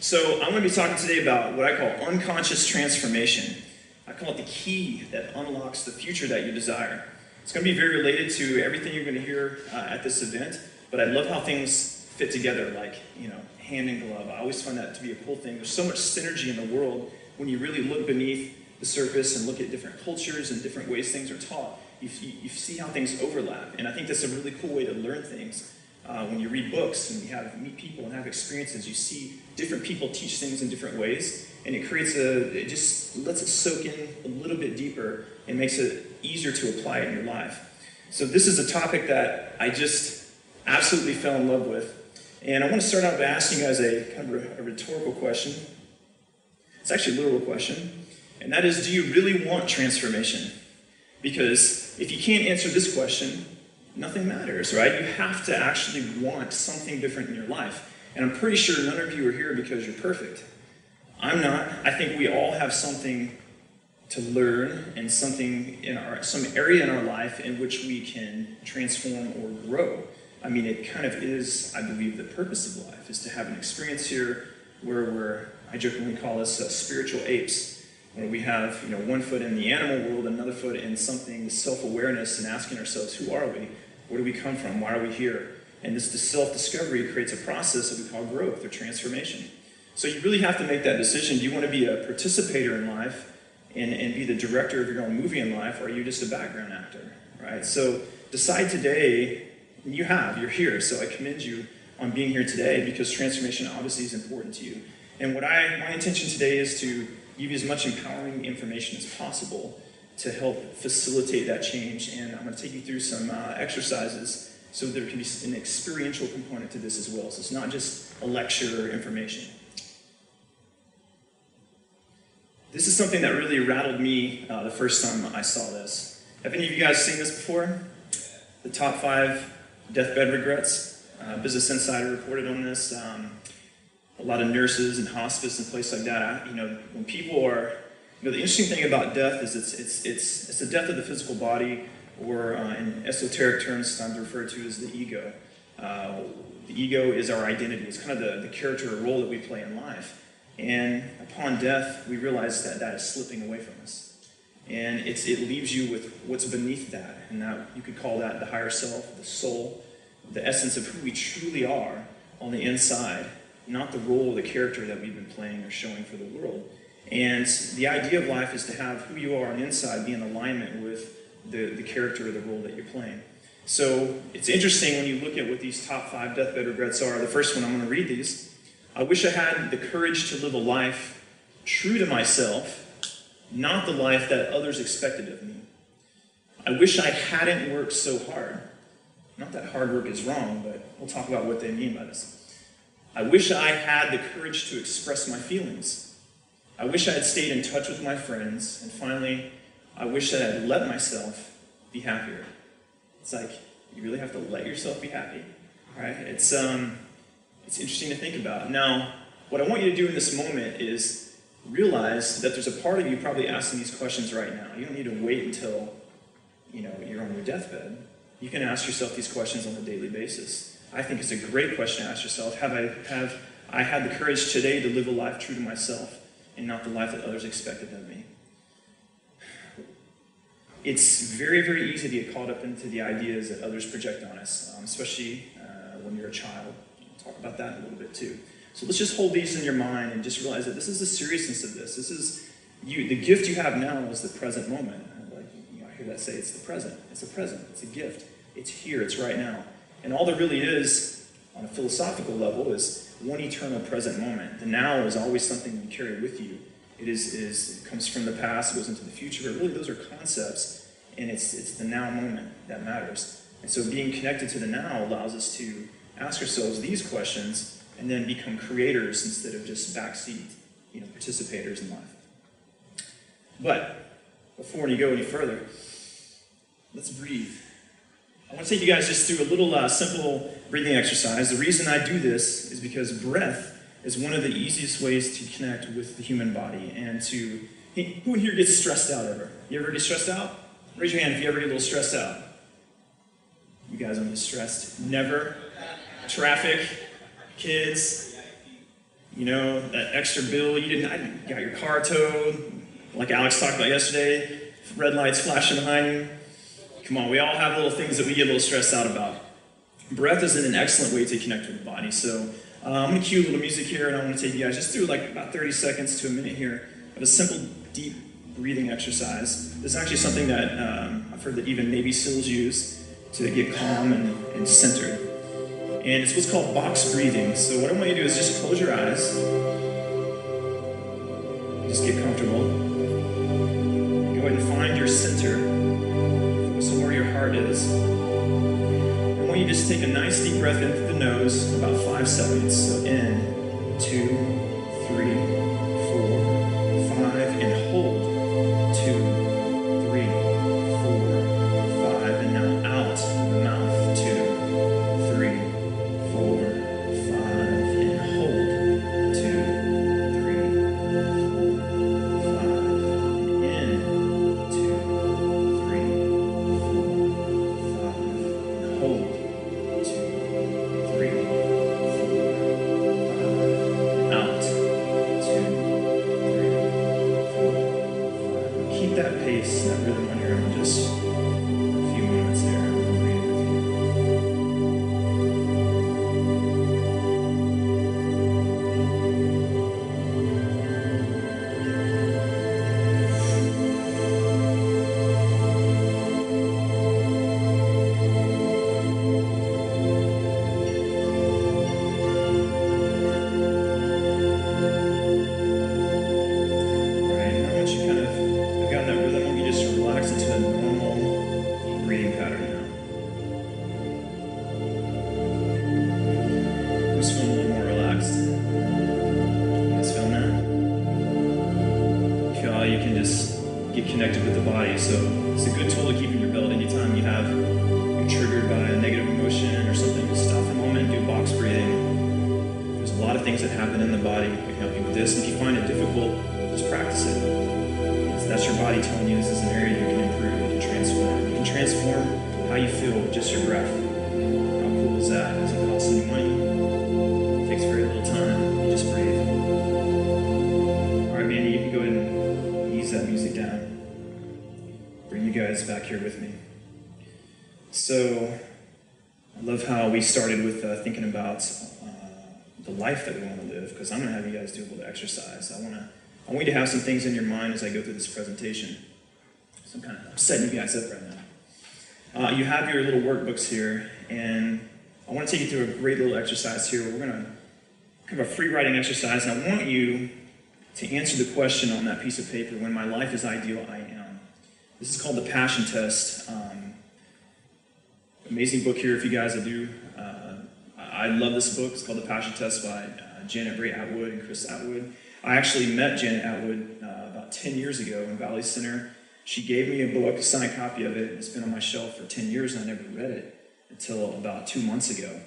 So I'm going to be talking today about what I call unconscious transformation. I call it the key that unlocks the future that you desire. It's going to be very related to everything you're going to hear at this event, but I love how things fit together, like, hand in glove. I always find that to be a cool thing. There's so much synergy in the world when you really look beneath the surface and look at different cultures and different ways things are taught. You see how things overlap, and I think that's a really cool way to learn things. When you read books and you meet people and have experiences, you see different people teach things in different ways, and it just lets it soak in a little bit deeper and makes it easier to apply it in your life. So this is a topic that I just absolutely fell in love with, and I want to start out by asking you guys a kind of a rhetorical question. It's actually a literal question, and that is, do you really want transformation? Because if you can't answer this question, nothing matters, right? You have to actually want something different in your life. And I'm pretty sure none of you are here because you're perfect. I'm not. I think we all have something to learn and something some area in our life in which we can transform or grow. I mean, it kind of is, I believe, the purpose of life, is to have an experience here where I jokingly call us spiritual apes. Where we have, one foot in the animal world, another foot in something, self-awareness, and asking ourselves, who are we? Where do we come from? Why are we here? And this self-discovery creates a process that we call growth or transformation. So you really have to make that decision. Do you want to be a participator in life and be the director of your own movie in life, or are you just a background actor, right? So decide today, and you're here, so I commend you on being here today, because transformation obviously is important to you. And my intention today is to give you as much empowering information as possible to help facilitate that change. And I'm going to take you through some exercises so there can be an experiential component to this as well. So it's not just a lecture or information. This is something that really rattled me the first time I saw this. Have any of you guys seen this before? The top 5 deathbed regrets. Business Insider reported on this. A lot of nurses and hospice and places like that. When people are, the interesting thing about death is it's the death of the physical body, or in esoteric terms, sometimes referred to as the ego. The ego is our identity. It's kind of the character or role that we play in life. And upon death, we realize that is slipping away from us. And it leaves you with what's beneath that, and that you could call that the higher self, the soul, the essence of who we truly are on the inside. Not the role, the character that we've been playing or showing for the world. And the idea of life is to have who you are on the inside be in alignment with the character or the role that you're playing. So it's interesting when you look at what these top 5 deathbed regrets are. The first one, I'm going to read these. I wish I had the courage to live a life true to myself, not the life that others expected of me. I wish I hadn't worked so hard. Not that hard work is wrong, but we'll talk about what they mean by this. I wish I had the courage to express my feelings. I wish I had stayed in touch with my friends. And finally, I wish that I'd let myself be happier. It's like, you really have to let yourself be happy, right? It's interesting to think about. Now, what I want you to do in this moment is realize that there's a part of you probably asking these questions right now. You don't need to wait until, you're on your deathbed. You can ask yourself these questions on a daily basis. I think it's a great question to ask yourself. Have I had the courage today to live a life true to myself and not the life that others expected of me? It's very, very easy to get caught up into the ideas that others project on us, especially when you're a child. We'll talk about that in a little bit too. So let's just hold these in your mind and just realize that this is the seriousness of this. This is you. The gift you have now is the present moment. I hear that say it's the present. It's a present. It's a gift. It's here. It's right now. And all there really is, on a philosophical level, is one eternal present moment. The now is always something you carry with you. It comes from the past, it goes into the future, but really those are concepts, and it's the now moment that matters. And so being connected to the now allows us to ask ourselves these questions and then become creators instead of just backseat, participators in life. But before you go any further, let's breathe. I want to take you guys just through a little simple breathing exercise. The reason I do this is because breath is one of the easiest ways to connect with the human body and who in here gets stressed out ever? You ever get stressed out? Raise your hand if you ever get a little stressed out. You guys don't get stressed. Never. Traffic, kids. You know, that extra bill you got your car towed, like Alex talked about yesterday, red lights flashing behind you. Come on, we all have little things that we get a little stressed out about. Breath is an excellent way to connect with the body. So I'm going to cue a little music here, and I want to take you guys just through like about 30 seconds to a minute here of a simple, deep breathing exercise. This is actually something that I've heard that even Navy SEALs use to get calm and centered. And it's what's called box breathing. So what I want you to do is just close your eyes. Just get comfortable. Go ahead and find your center. Focus on where your heart is. I want you to just take a nice deep breath in through the nose, about 5 seconds. So in, 2, 3, 4, 5, and hold. 2, 3, 4, 5, and now out of the mouth. 2, 3, 4, 5, and hold. 2, 3, 4, 5, and in. 2, 3, 4, 5, and hold. 2, 3, 4, 5, out. 2, 3, 4, 5. Keep that pace, that rhythm on your own, just a few moments there. I'm gonna read it with you. Right, now once you kind of have gotten that rhythm, I want you just to relax into a normal breathing pattern now. Just feeling a little more relaxed. You guys feeling that? Feel how you can just get connected with the body. So it's a good tool to keep in your belt anytime you're triggered by a negative emotion or something. Just stop for a moment and do box breathing. There's a lot of things that happen in the body that can help you with this. If you find it difficult, just practice it. That's your body telling you this is an area you can improve, you can transform. You can transform how you feel with just your breath. How cool is that? It doesn't cost any money. It takes very little time. You just breathe. All right, Mandy, you can go ahead and ease that music down. Bring you guys back here with me. So, I love how we started with thinking about the life that we want to live, because I'm going to have you guys do a little exercise. I want you to have some things in your mind as I go through this presentation. So I'm setting you guys up right now. You have your little workbooks here, and I want to take you through a great little exercise here. We're going to kind of a free writing exercise, and I want you to answer the question on that piece of paper, when my life is ideal, I am. This is called the Passion Test. Amazing book here if you guys do. I love this book. It's called The Passion Test by Janet Bray Atwood and Chris Atwood. I actually met Janet Atwood about 10 years ago in Valley Center. She gave me a book, a signed copy of it. It's been on my shelf for 10 years and I never read it until about 2 months ago.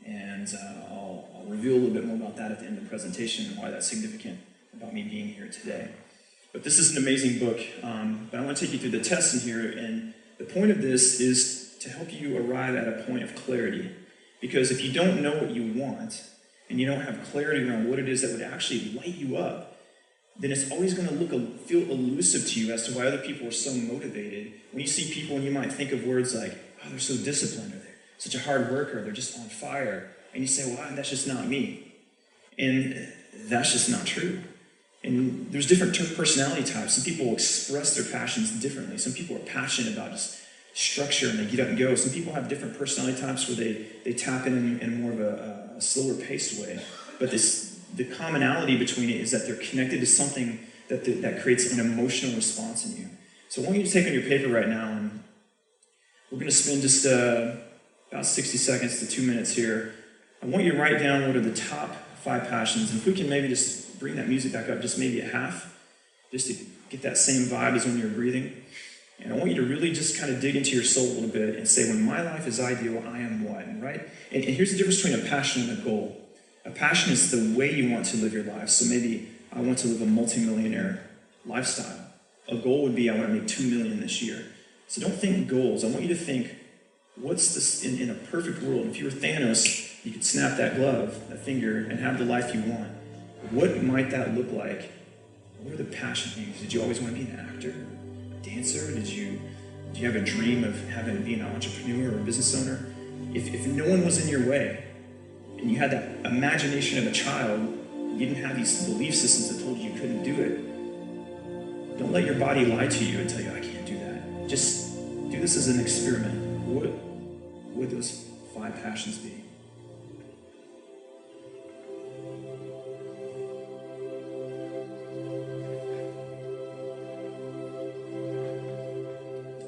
And I'll reveal a little bit more about that at the end of the presentation and why that's significant about me being here today. But this is an amazing book. But I want to take you through the test in here. And the point of this is to help you arrive at a point of clarity. Because if you don't know what you want, and you don't have clarity around what it is that would actually light you up, then it's always going to feel elusive to you as to why other people are so motivated. When you see people and you might think of words like, oh, they're so disciplined, or they're such a hard worker, they're just on fire. And you say, well, that's just not me. And that's just not true. And there's different personality types. Some people express their passions differently. Some people are passionate about just structure and they get up and go. Some people have different personality types where they tap in more of a slower paced way. But the commonality between it is that they're connected to something that creates an emotional response in you. So I want you to take on your paper right now, and we're going to spend just about 60 seconds to 2 minutes here. I want you to write down what are the top 5 passions. And if we can maybe just bring that music back up, just maybe at half, just to get that same vibe as when you're breathing. And I want you to really just kind of dig into your soul a little bit and say, when my life is ideal, I am what, right? And here's the difference between a passion and a goal. A passion is the way you want to live your life. So maybe I want to live a multimillionaire lifestyle. A goal would be I want to make $2 million this year. So don't think goals. I want you to think, what's this in a perfect world? If you were Thanos, you could snap that glove, that finger, and have the life you want. What might that look like? What are the passion things? Did you always want to be an actor, a dancer? Do you have a dream of being an entrepreneur or a business owner? If no one was in your way, and you had that imagination of a child, you didn't have these belief systems that told you you couldn't do it, don't let your body lie to you and tell you, I can't do that. Just do this as an experiment. What would those 5 passions be?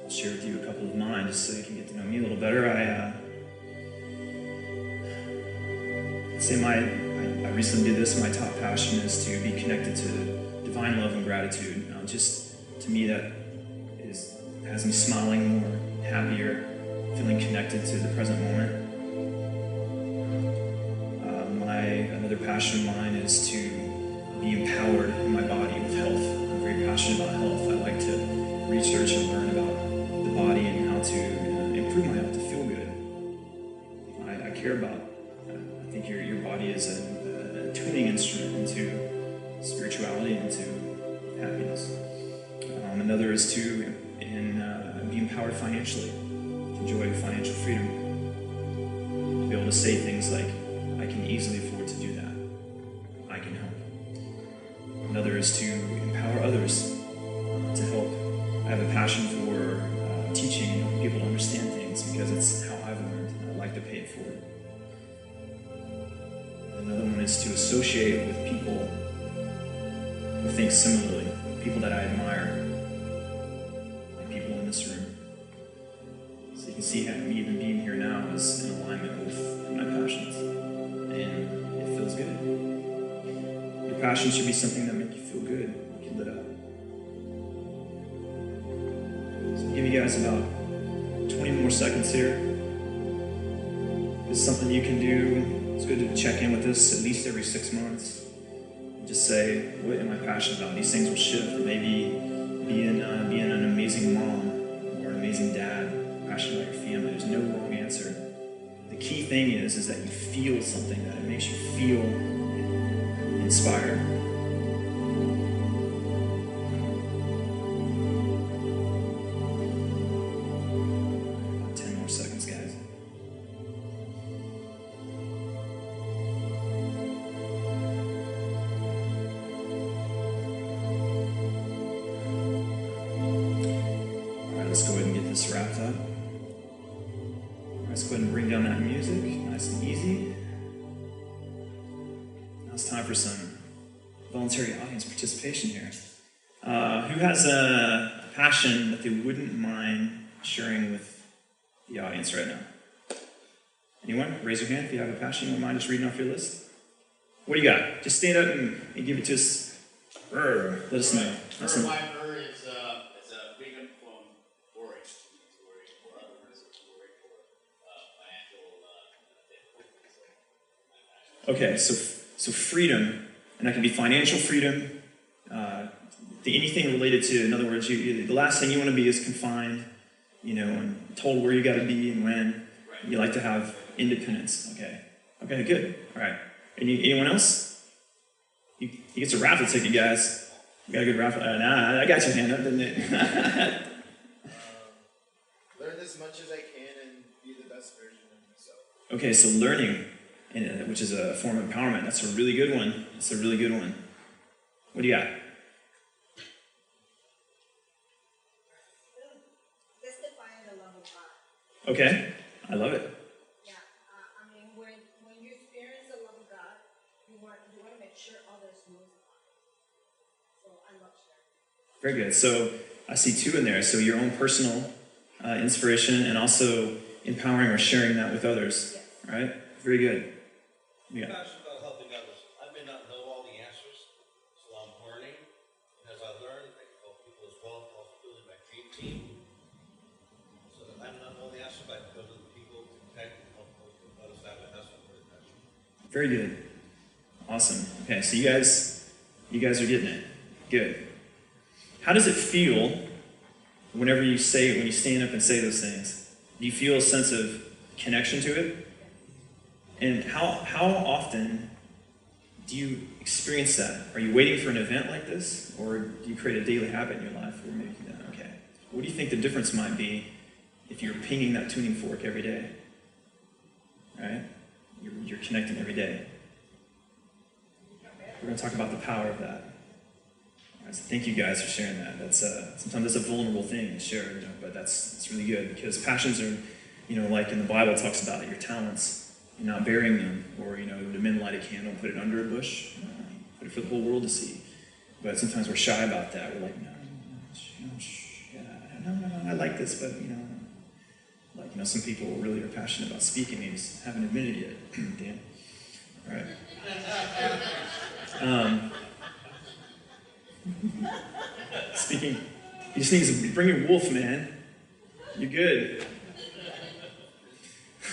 I'll share with you a couple of mine just so you can get to know me a little better. I recently did this. My top passion is to be connected to divine love and gratitude. Just to me, that has me smiling more, happier, feeling connected to the present moment. Another passion of mine is to be empowered in my body with health. I'm very passionate about health. I like to research and learn about the body and how to improve my health, to feel good. I care about. I think your body is a tuning instrument into spirituality and into happiness. Another is to be empowered financially, to enjoy financial freedom, to be able to say things like, I can easily afford to do that. I can help. Another is to empower others, to help. I have a passion for teaching and helping people to understand things because it's how I've learned and I like to pay it forward. Another one is to associate with people who think similarly, people that I admire, like people in this room. So you can see how me even being here now is in alignment with my passions, and it feels good. Your passions should be something that make you feel good, make you lit up. So I'll give you guys about 20 more seconds here. This is something you can do. It's good to check in with this at least every 6 months. Just say, what am I passionate about? These things will shift. Maybe being an amazing mom or an amazing dad, passionate about your family. There's no wrong answer. The key thing is that you feel something, that it makes you feel inspired. About 10 more seconds, guys. Let's go ahead and get this wrapped up. Let's go ahead and bring down that music, nice and easy. Now it's time for some voluntary audience participation here. Who has a passion that they wouldn't mind sharing with the audience right now? Anyone? Raise your hand if you have a passion you wouldn't mind just reading off your list. What do you got? Just stand up and give it to us. Let us know. Okay, so freedom, and that can be financial freedom, anything related to, in other words, the last thing you want to be is confined, and told where you got to be and when. Right. You like to have independence. Okay, good. All right. Anyone else? He gets a raffle ticket, guys. You got a good raffle. I got your hand up, didn't it? Learn as much as I can and be the best version of myself. Okay, so learning, which is a form of empowerment. That's a really good one. What do you got? Testifying the love of God. Okay, I love it. Yeah, when you experience the love of God, you want to make sure others know about it. So I love sharing. Very good. So I see 2 in there. So your own personal inspiration and also empowering or sharing that with others. Yes. Right? Very good. I'm passionate about helping others. I may not know all the answers, so I'm learning. And as I learn, I can help people as well, also building my dream team. So that I may not know the answers, but I can go to the people to connect and help others out with. That's what I'm very passionate. Very good. Awesome. Okay, so you guys are getting it. Good. How does it feel whenever when you stand up and say those things? Do you feel a sense of connection to it? And how often do you experience that? Are you waiting for an event like this? Or do you create a daily habit in your life where maybe, okay, what do you think the difference might be if you're pinging that tuning fork every day? Right? You're connecting every day. We're going to talk about the power of that. All right, so thank you guys for sharing that. That's sometimes that's a vulnerable thing to share, but it's really good because passions are, like in the Bible it talks about your talents, you're not burying them, or the men light a candle, put it under a bush, put it for the whole world to see. But sometimes we're shy about that. We're like, no, I like this, but some people really are passionate about speaking. They just haven't admitted it yet. Dan. All right. Speaking, you just need to bring your wolf, man. You're good.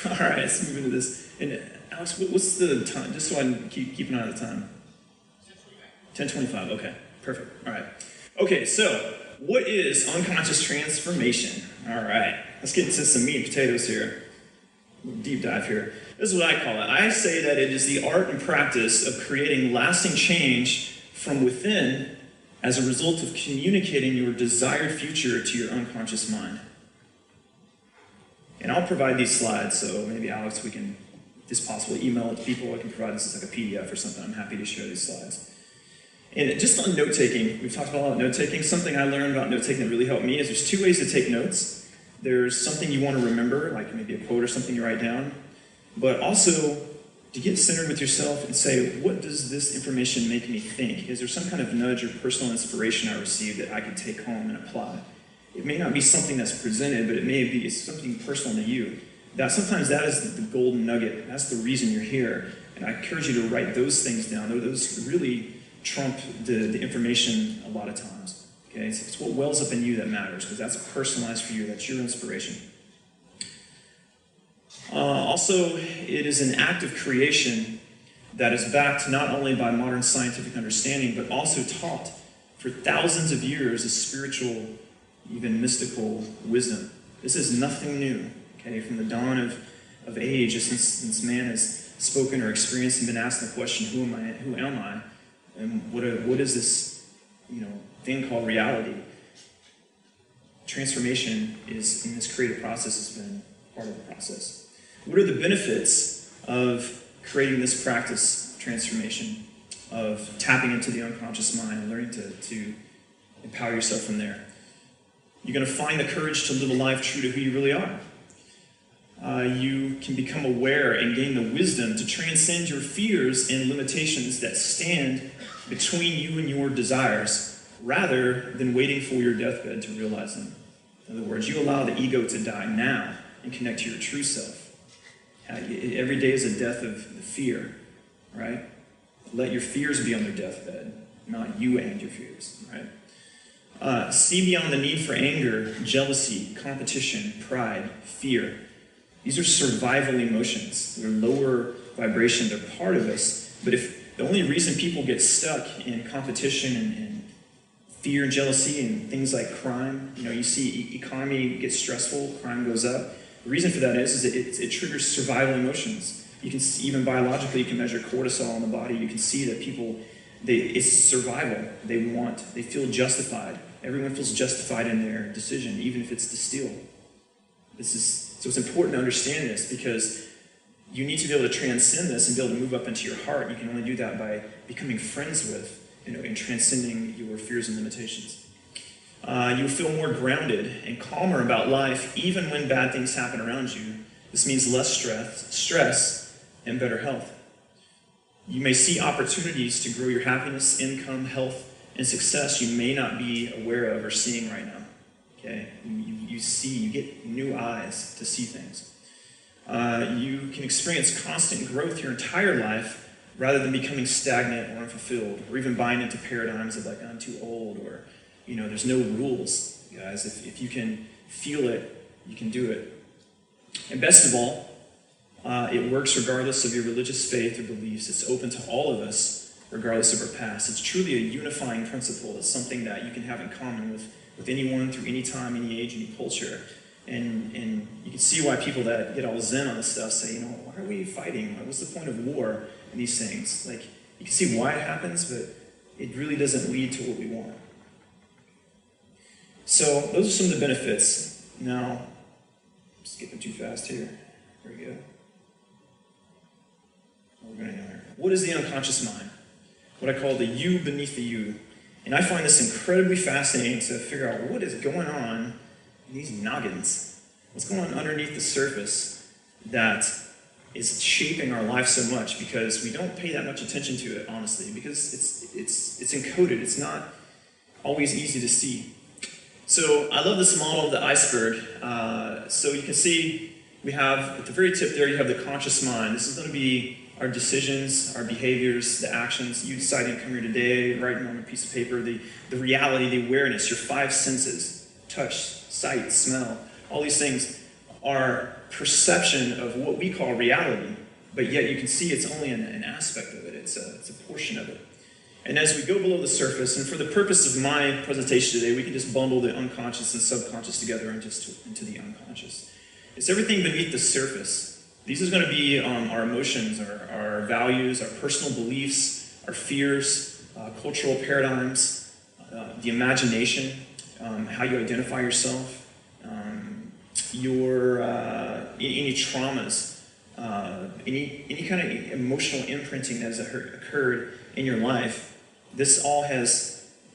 All right, let's move into this. And Alex, what's the time? Just so I can keep an eye on the time. 10:25. Okay, perfect. All right. Okay, so what is unconscious transformation? All right, let's get into some meat and potatoes here. Deep dive here. This is what I call it. I say that it is the art and practice of creating lasting change from within as a result of communicating your desired future to your unconscious mind. And I'll provide these slides, so maybe Alex, we can, if it's possible, email it to people. I can provide this as like a PDF or something. I'm happy to share these slides. And just on note-taking, we've talked about a lot of note-taking. Something I learned about note-taking that really helped me is there's two ways to take notes. There's something you want to remember, like maybe a quote or something you write down, but also to get centered with yourself and say, what does this information make me think? Is there some kind of nudge or personal inspiration I received that I could take home and apply? It may not be something that's presented, but it may be something personal to you. Sometimes that is the golden nugget. That's the reason you're here. And I encourage you to write those things down. Those really trump the information a lot of times. Okay, so it's what wells up in you that matters, because that's personalized for you. That's your inspiration. Also, it is an act of creation that is backed not only by modern scientific understanding, but also taught for thousands of years as spiritual, even mystical wisdom. This is nothing new. Okay, from the dawn of age, since man has spoken or experienced and been asked the question, who am I, and what is this, thing called reality? Transformation is, in this creative process, has been part of the process. What are the benefits of creating this practice, transformation, of tapping into the unconscious mind and learning to empower yourself from there? You're going to find the courage to live a life true to who you really are. You can become aware and gain the wisdom to transcend your fears and limitations that stand between you and your desires, rather than waiting for your deathbed to realize them. In other words, you allow the ego to die now and connect to your true self. Every day is a death of the fear, right? Let your fears be on their deathbed, not you and your fears, right? See beyond the need for anger, jealousy, competition, pride, fear. These are survival emotions. They're lower vibration. They're part of us. But if the only reason people get stuck in competition and fear and jealousy and things like crime, you see economy gets stressful, crime goes up. The reason for that is it triggers survival emotions. You can see, even biologically, you can measure cortisol in the body. You can see that people, it's survival. They feel justified. Everyone feels justified in their decision, even if it's to steal. So it's important to understand this, because you need to be able to transcend this and be able to move up into your heart. You can only do that by becoming friends with, and transcending your fears and limitations. You'll feel more grounded and calmer about life, even when bad things happen around you. This means less stress, and better health. You may see opportunities to grow your happiness, income, health, and success you may not be aware of or seeing right now. Okay, you get new eyes to see things. You can experience constant growth your entire life, rather than becoming stagnant or unfulfilled, or even buying into paradigms of like, I'm too old, or there's no rules, guys. If you can feel it, you can do it. And best of all, it works regardless of your religious faith or beliefs. It's open to all of us, regardless of our past. It's truly a unifying principle. It's something that you can have in common with anyone through any time, any age, any culture. And you can see why people that get all zen on this stuff say, why are we fighting? What's the point of war and these things? Like, You can see why it happens, but it really doesn't lead to what we want. So those are some of the benefits. Now, I'm skipping too fast here. There we go. We're going to know here. What is the unconscious mind? What I call the you beneath the you. And I find this incredibly fascinating to figure out what is going on in these noggins. What's going on underneath the surface that is shaping our life so much, because we don't pay that much attention to it, honestly, because it's encoded. It's not always easy to see. So I love this model of the iceberg. So you can see we have, at the very tip there, you have the conscious mind. This is going to be our decisions, our behaviors, the actions. You deciding to come here today, writing on a piece of paper, the reality, the awareness, your five senses, touch, sight, smell, all these things are perception of what we call reality, but yet you can see it's only an aspect of it. It's a portion of it. And as we go below the surface, and for the purpose of my presentation today, we can just bundle the unconscious and subconscious together and just into the unconscious. It's everything beneath the surface. These are going to be our emotions, our values, our personal beliefs, our fears, cultural paradigms, the imagination, how you identify yourself, your any traumas, any kind of emotional imprinting that has occurred in your life. This all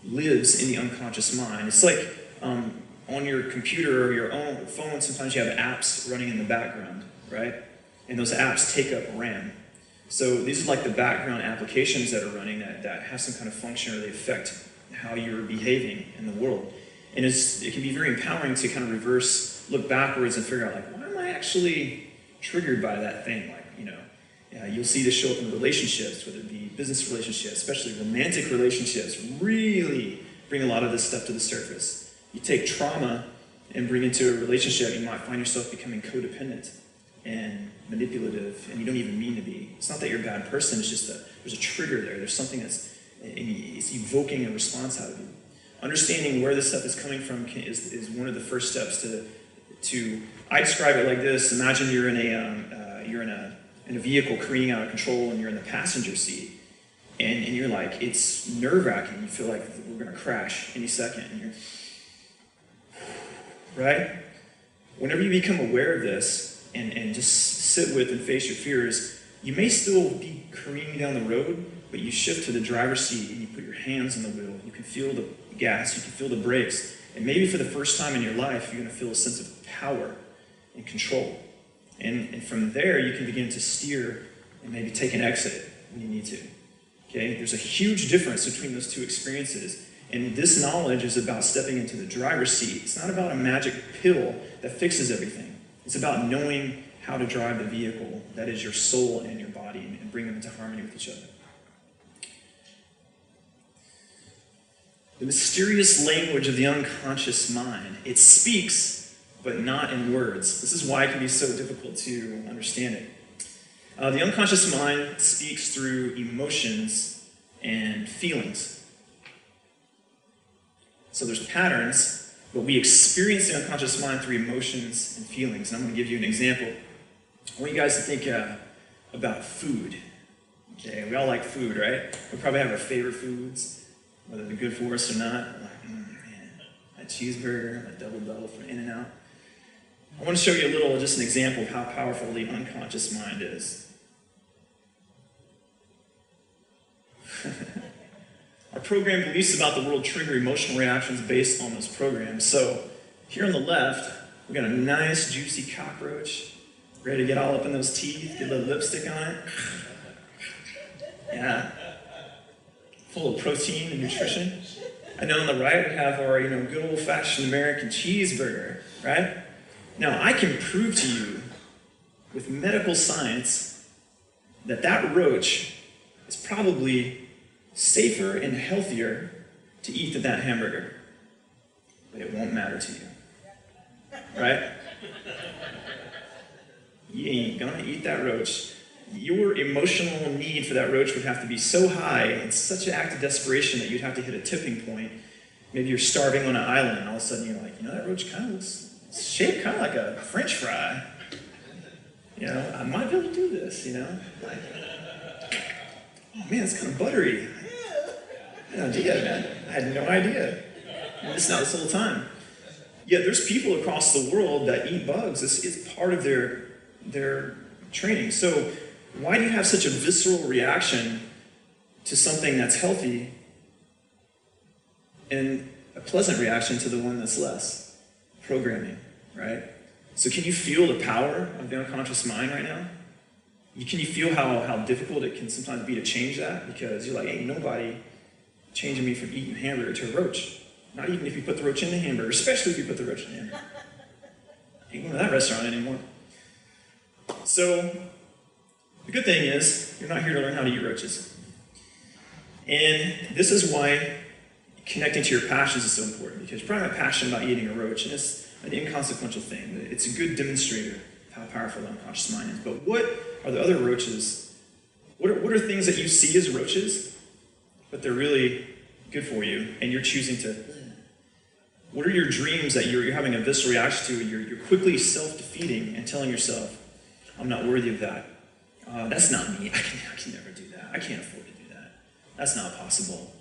lives in the unconscious mind. It's like on your computer or your own phone, sometimes you have apps running in the background, right? And those apps take up RAM. So these are like the background applications that are running that have some kind of function, or they affect how you're behaving in the world. And it can be very empowering to kind of look backwards and figure out, like, why am I actually triggered by that thing? Like, you'll see this show up in relationships, whether it be business relationships, especially romantic relationships, really bring a lot of this stuff to the surface. You take trauma and bring it into a relationship, you might find yourself becoming codependent and manipulative, and you don't even mean to be. It's not that you're a bad person, it's just that there's a trigger there. There's something it's evoking a response out of you. Understanding where this stuff is coming from is one of the first steps to I describe it like this. Imagine you're in a vehicle careening out of control, and you're in the passenger seat, and you're like, it's nerve-wracking. You feel like we're going to crash any second, and you're right? Whenever you become aware of this and just sit with and face your fears, you may still be careening down the road, but you shift to the driver's seat and you put your hands on the wheel. You can feel the gas, you can feel the brakes, and maybe for the first time in your life, you're going to feel a sense of power and control. And from there, you can begin to steer and maybe take an exit when you need to. Okay? There's a huge difference between those two experiences. And this knowledge is about stepping into the driver's seat. It's not about a magic pill that fixes everything. It's about knowing how to drive the vehicle that is your soul and your body, and bring them into harmony with each other. The mysterious language of the unconscious mind. It speaks, but not in words. This is why it can be so difficult to understand it. The unconscious mind speaks through emotions and feelings. So there's patterns, but we experience the unconscious mind through emotions and feelings. And I'm going to give you an example. I want you guys to think about food. Okay, we all like food, right? We probably have our favorite foods, whether they're good for us or not. We're like, man, that cheeseburger, that double from In-N-Out. I want to show you just an example of how powerful the unconscious mind is. Our program beliefs about the world trigger emotional reactions based on those programs. So here on the left, we got a nice juicy cockroach, ready to get all up in those teeth, get a little lipstick on it. Yeah. Full of protein and nutrition. And then on the right, we have our good old-fashioned American cheeseburger, right? Now, I can prove to you with medical science that roach is probably safer and healthier to eat than that hamburger. But it won't matter to you. Right? You ain't gonna eat that roach. Your emotional need for that roach would have to be so high, it's such an act of desperation that you'd have to hit a tipping point. Maybe you're starving on an island, and all of a sudden you're like, that roach kind of looks shaped kind of like a French fry. I might be able to do this, oh man, it's kind of buttery. I had no idea, man. I had no idea. I'm missing out this whole time. Yet there's people across the world that eat bugs. It's part of their training. So why do you have such a visceral reaction to something that's healthy and a pleasant reaction to the one that's less? Programming, right? So can you feel the power of the unconscious mind right now? Can you feel how difficult it can sometimes be to change that? Because you're like, ain't nobody changing me from eating hamburger to a roach. Not even if you put the roach in the hamburger, especially if you put the roach in the hamburger. Ain't going to that restaurant anymore. So the good thing is, you're not here to learn how to eat roaches. And this is why connecting to your passions is so important, because you're probably not passionate about eating a roach, and it's an inconsequential thing. It's a good demonstrator of how powerful the unconscious mind is. But what are the other roaches? What are things that you see as roaches, but they're really good for you, and you're choosing to? What are your dreams that you're having a visceral reaction to, and you're quickly self-defeating and telling yourself, I'm not worthy of that. That's not me. I can never do that. I can't afford to do that. That's not possible.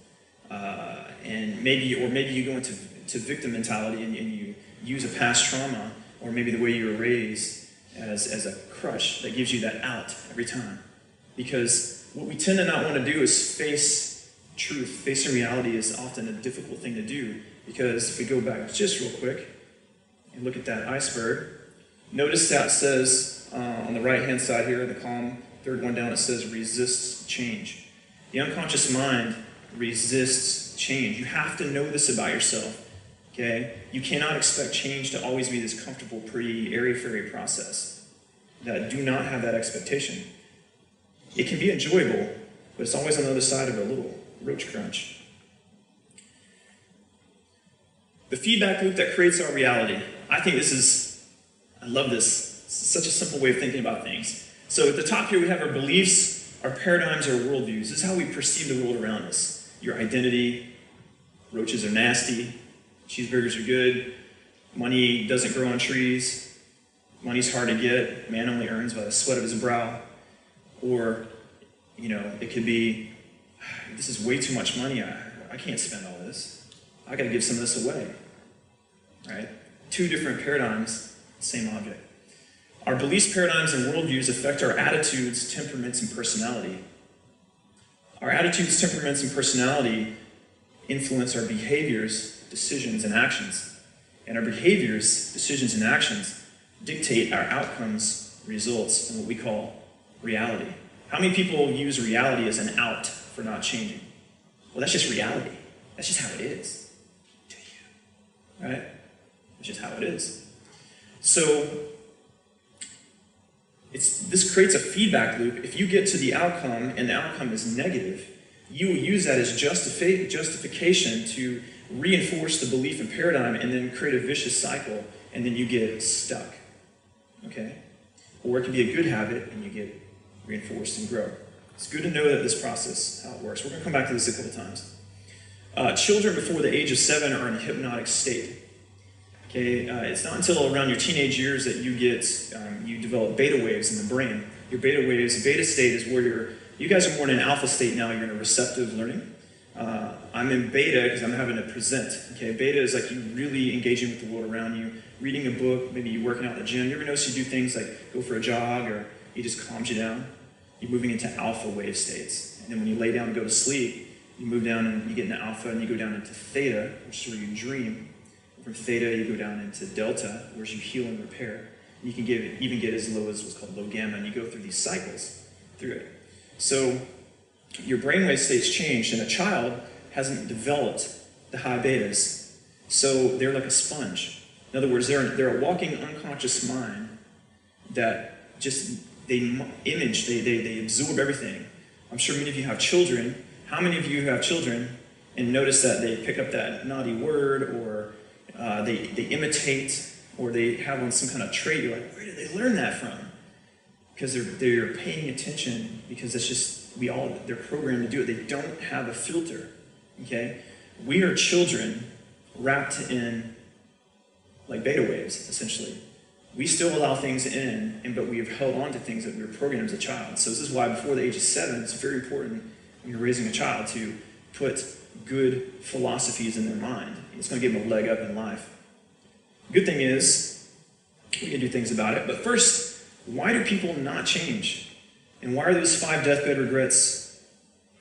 And maybe you go into victim mentality and you use a past trauma, or maybe the way you were raised as a crutch that gives you that out every time. Because what we tend to not want to do is face truth. Facing reality is often a difficult thing to do, because if we go back just real quick and look at that iceberg, notice that says on the right-hand side here, the column, third one down, it says resists change. The unconscious mind resists change. You have to know this about yourself, okay? You cannot expect change to always be this comfortable, pretty, airy-fairy process. Do not have that expectation. It can be enjoyable, but it's always on the other side of a little roach crunch. The feedback loop that creates our reality. I love this. It's such a simple way of thinking about things. So at the top here we have our beliefs, our paradigms, our worldviews. This is how we perceive the world around us. Your identity, roaches are nasty, cheeseburgers are good, money doesn't grow on trees, money's hard to get, man only earns by the sweat of his brow. Or, it could be, this is way too much money, I can't spend all this. I gotta give some of this away, right? Two different paradigms, same object. Our beliefs, paradigms, and worldviews affect our attitudes, temperaments, and personality. Our attitudes, temperaments, and personality influence our behaviors, decisions, and actions. And our behaviors, decisions, and actions dictate our outcomes, results, and what we call reality. How many people use reality as an out for not changing? Well, that's just reality. That's just how it is to you, right? That's just how it is. So this creates a feedback loop. If you get to the outcome and the outcome is negative, you will use that as justification to reinforce the belief and paradigm and then create a vicious cycle, and then you get stuck, okay? Or it can be a good habit and you get reinforced and grow. It's good to know that this process, how it works. We're going to come back to this a couple times. Children before the age of 7 are in a hypnotic state. Okay, it's not until around your teenage years that you develop beta waves in the brain. Your beta state is where you guys are more in an alpha state now, you're in a receptive learning. I'm in beta because I'm having to present. Okay, beta is like you really engaging with the world around you, reading a book, maybe you're working out in the gym. You ever notice you do things like go for a jog, or it just calms you down? You're moving into alpha wave states. And then when you lay down and go to sleep, you move down and you get into alpha, and you go down into theta, which is where you dream. From theta, you go down into delta, where you heal and repair. And you can even get as low as what's called low gamma, and you go through these cycles through it. So your brainwave states changed, and a child hasn't developed the high betas. So they're like a sponge. In other words, they're a walking unconscious mind that just, they absorb everything. I'm sure many of you have children. How many of you have children and notice that they pick up that naughty word, or they imitate, or they have on some kind of trait? You're like, where did they learn that from? Because they're paying attention, because it's just, they're programmed to do it. They don't have a filter, okay? We are children wrapped in like beta waves, essentially. We still allow things in, but we have held on to things that we were programmed as a child. So this is why before the age of 7, it's very important when you're raising a child to put good philosophies in their mind. It's going to give them a leg up in life. Good thing is, we can do things about it. But first, why do people not change? And why are those 5 deathbed regrets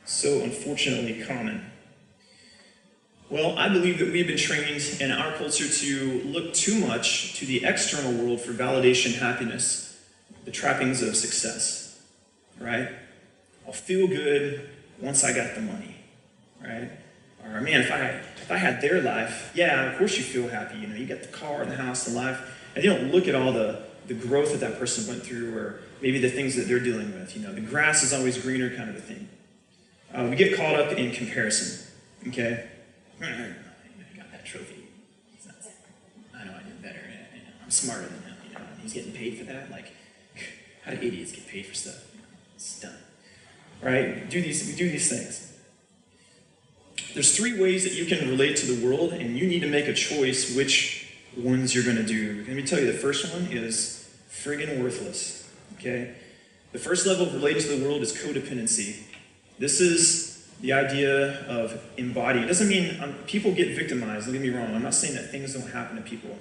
so unfortunately common? Well, I believe that we've been trained in our culture to look too much to the external world for validation, happiness, the trappings of success, right? I'll feel good once I got the money, right? Or man, if I had their life, yeah, of course you feel happy. You got the car and the house and life, and you don't look at all the growth that person went through, or maybe the things that they're dealing with. The grass is always greener kind of a thing. We get caught up in comparison, okay? I got that trophy. I know I did better. I'm smarter than him. And he's getting paid for that. Like, how do idiots get paid for stuff? It's done. Right? We do these things. There's 3 ways that you can relate to the world, and you need to make a choice which ones you're going to do. Let me tell you, the first one is friggin' worthless. Okay? The first level of relating to the world is codependency. This is the idea of embodying. It doesn't mean people get victimized, don't get me wrong. I'm not saying that things don't happen to people.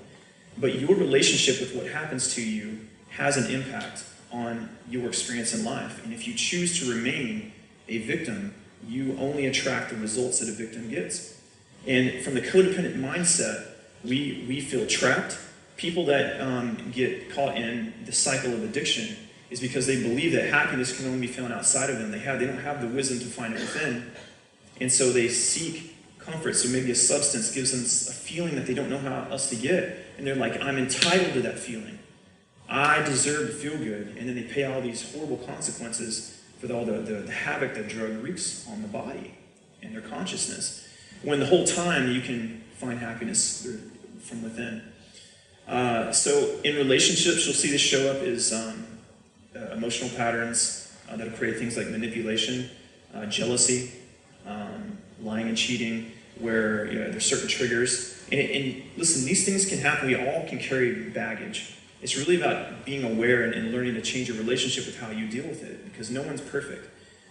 But your relationship with what happens to you has an impact on your experience in life. And if you choose to remain a victim, you only attract the results that a victim gets. And from the codependent mindset, we feel trapped. People that get caught in the cycle of addiction is because they believe that happiness can only be found outside of them. They don't have the wisdom to find it within. And so they seek comfort. So maybe a substance gives them a feeling that they don't know how else to get. And they're like, I'm entitled to that feeling. I deserve to feel good. And then they pay all these horrible consequences for all the havoc that drug wreaks on the body and their consciousness. When the whole time you can find happiness from within. So in relationships, you'll see this show up as emotional patterns that'll create things like manipulation, jealousy, lying and cheating, where there's certain triggers. And listen, these things can happen. We all can carry baggage. It's really about being aware and learning to change your relationship with how you deal with it, because no one's perfect.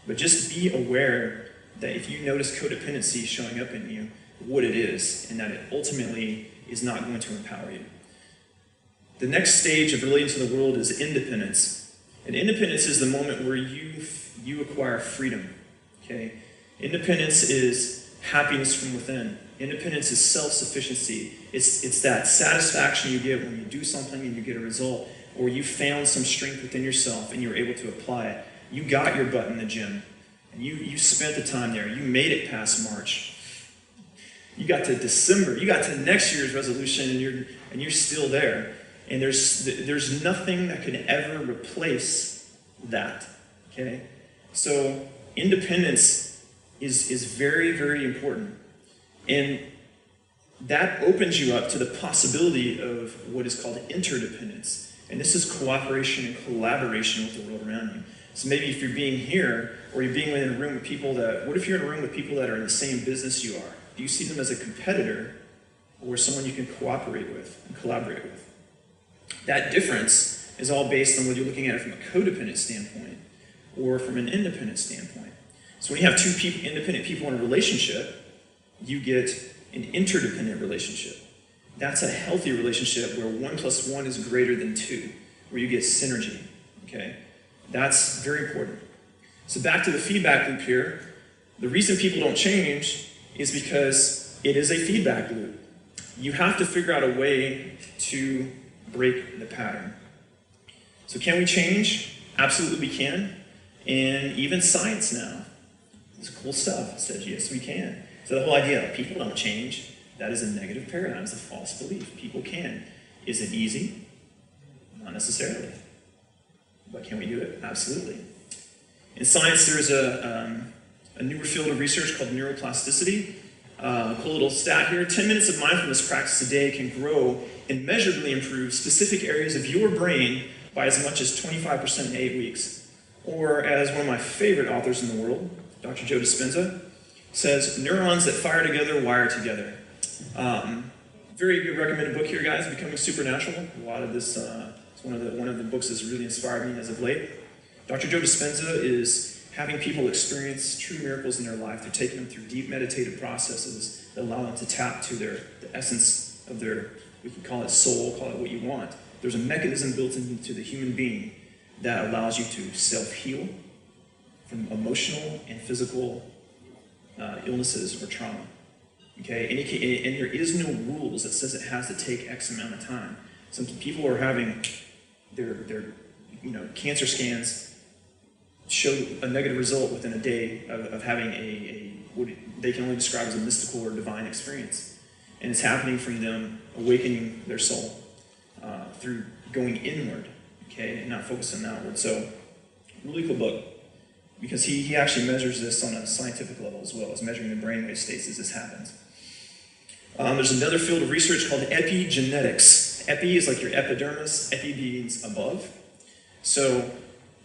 But just be aware that if you notice codependency showing up in you, what it is, and that it ultimately is not going to empower you. The next stage of relating to the world is independence. And independence is the moment where you acquire freedom. Okay? Independence is happiness from within. Independence is self-sufficiency. It's that satisfaction you get when you do something and you get a result, or you found some strength within yourself and you're able to apply it. You got your butt in the gym, and you spent the time there. You made it past March. You got to December. You got to next year's resolution, and you're still there. And there's nothing that can ever replace that. Okay? So independence is very, very important. And that opens you up to the possibility of what is called interdependence. And this is cooperation and collaboration with the world around you. So maybe if you're being here, or you're being in a room with people what if you're in a room with people that are in the same business you are? Do you see them as a competitor, or someone you can cooperate with and collaborate with? That difference is all based on whether you're looking at it from a codependent standpoint or from an independent standpoint. So when you have two independent people in a relationship, you get an interdependent relationship. That's a healthy relationship where 1 + 1 is greater than 2, where you get synergy, okay? That's very important. So back to the feedback loop here. The reason people don't change is because it is a feedback loop. You have to figure out a way to break the pattern. So can we change? Absolutely we can. And even science now, it's cool stuff, says yes we can. So the whole idea of people don't change, that is a negative paradigm, it's a false belief. People can. Is it easy? Not necessarily. But can we do it? Absolutely. In science, there's a newer field of research called neuroplasticity. Cool little stat here. 10 minutes of mindfulness practice a day can grow and measurably improve specific areas of your brain by as much as 25% in 8 weeks. Or as one of my favorite authors in the world, Dr. Joe Dispenza, says, neurons that fire together wire together. Very good recommended book here, guys, Becoming Supernatural. A lot of this, it's one of the books that's really inspired me as of late. Dr. Joe Dispenza having people experience true miracles in their life. They're taking them through deep meditative processes that allow them to tap to the essence of their, we can call it soul, call it what you want. There's a mechanism built into the human being that allows you to self-heal from emotional and physical illnesses or trauma. Okay, and there is no rules that says it has to take X amount of time. Some people are having their cancer scans show a negative result within a day of having what they can only describe as a mystical or divine experience. And it's happening from them awakening their soul through going inward, okay, and not focusing outward. So, really cool book, because he actually measures this on a scientific level as well as measuring the brainwave states as this happens. There's another field of research called epigenetics. Epi is like your epidermis, epi means above. So,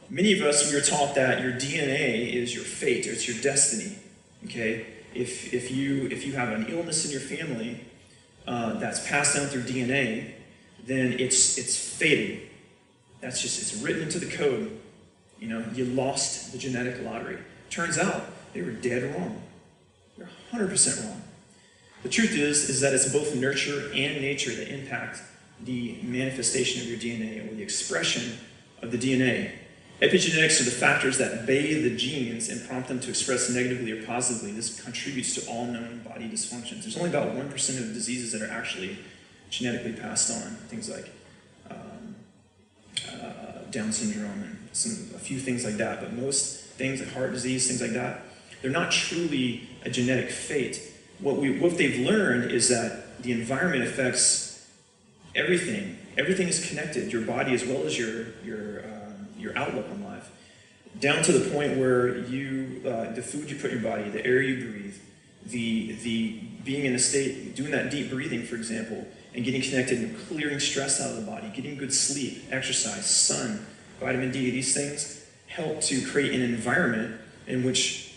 many of us, we are taught that your DNA is your fate, or it's your destiny. Okay, if you have an illness in your family that's passed down through DNA, then it's fatal. It's written into the code. You lost the genetic lottery. Turns out they were dead wrong. They're 100% wrong. The truth is that it's both nurture and nature that impact the manifestation of your DNA or the expression of the DNA. Epigenetics are the factors that bathe the genes and prompt them to express negatively or positively. This contributes to all known body dysfunctions. There's only about 1% of diseases that are actually genetically passed on. Things like Down syndrome and a few things like that. But most things like heart disease, things like that, they're not truly a genetic fate. What they've learned is that the environment affects everything. Everything is connected, your body as well as your outlook on life, down to the point where the food you put in your body, the air you breathe, the being in a state, doing that deep breathing, for example, and getting connected and clearing stress out of the body, getting good sleep, exercise, sun, vitamin D, these things help to create an environment in which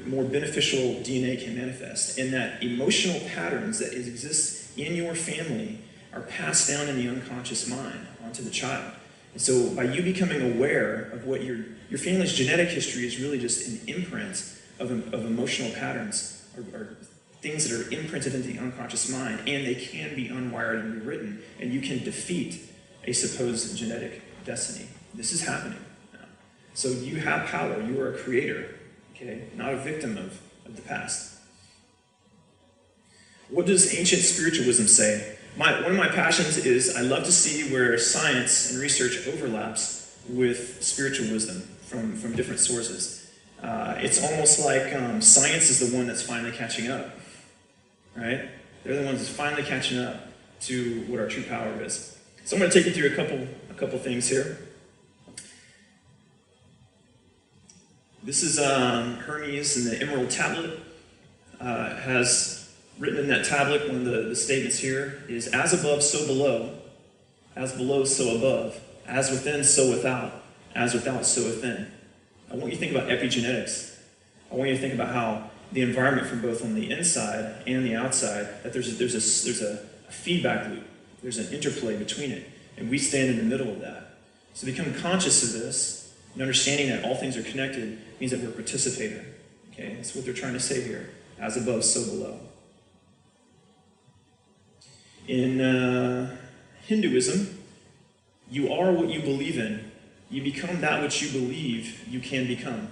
more beneficial DNA can manifest, and that emotional patterns that exist in your family are passed down in the unconscious mind onto the child. And so by you becoming aware of what your family's genetic history is really just an imprint of emotional patterns or things that are imprinted into the unconscious mind, and they can be unwired and rewritten, and you can defeat a supposed genetic destiny. This is happening now. So you have power. You are a creator, okay? Not a victim of the past. What does ancient spiritualism say? One of my passions is I love to see where science and research overlaps with spiritual wisdom from different sources. It's almost like science is the one that's finally catching up, right? They're the ones that's finally catching up to what our true power is. So I'm going to take you through a couple things here. This is Hermes and the Emerald Tablet. Has written in that tablet, one of the statements here is, as above, so below, as below, so above, as within, so without, as without, so within. I want you to think about epigenetics. I want you to think about how the environment from both on the inside and the outside, that there's a feedback loop. There's an interplay between it, and we stand in the middle of that. So become conscious of this, and understanding that all things are connected means that we're a participator. Okay, that's what they're trying to say here. As above, so below. In Hinduism, you are what you believe in. You become that which you believe you can become.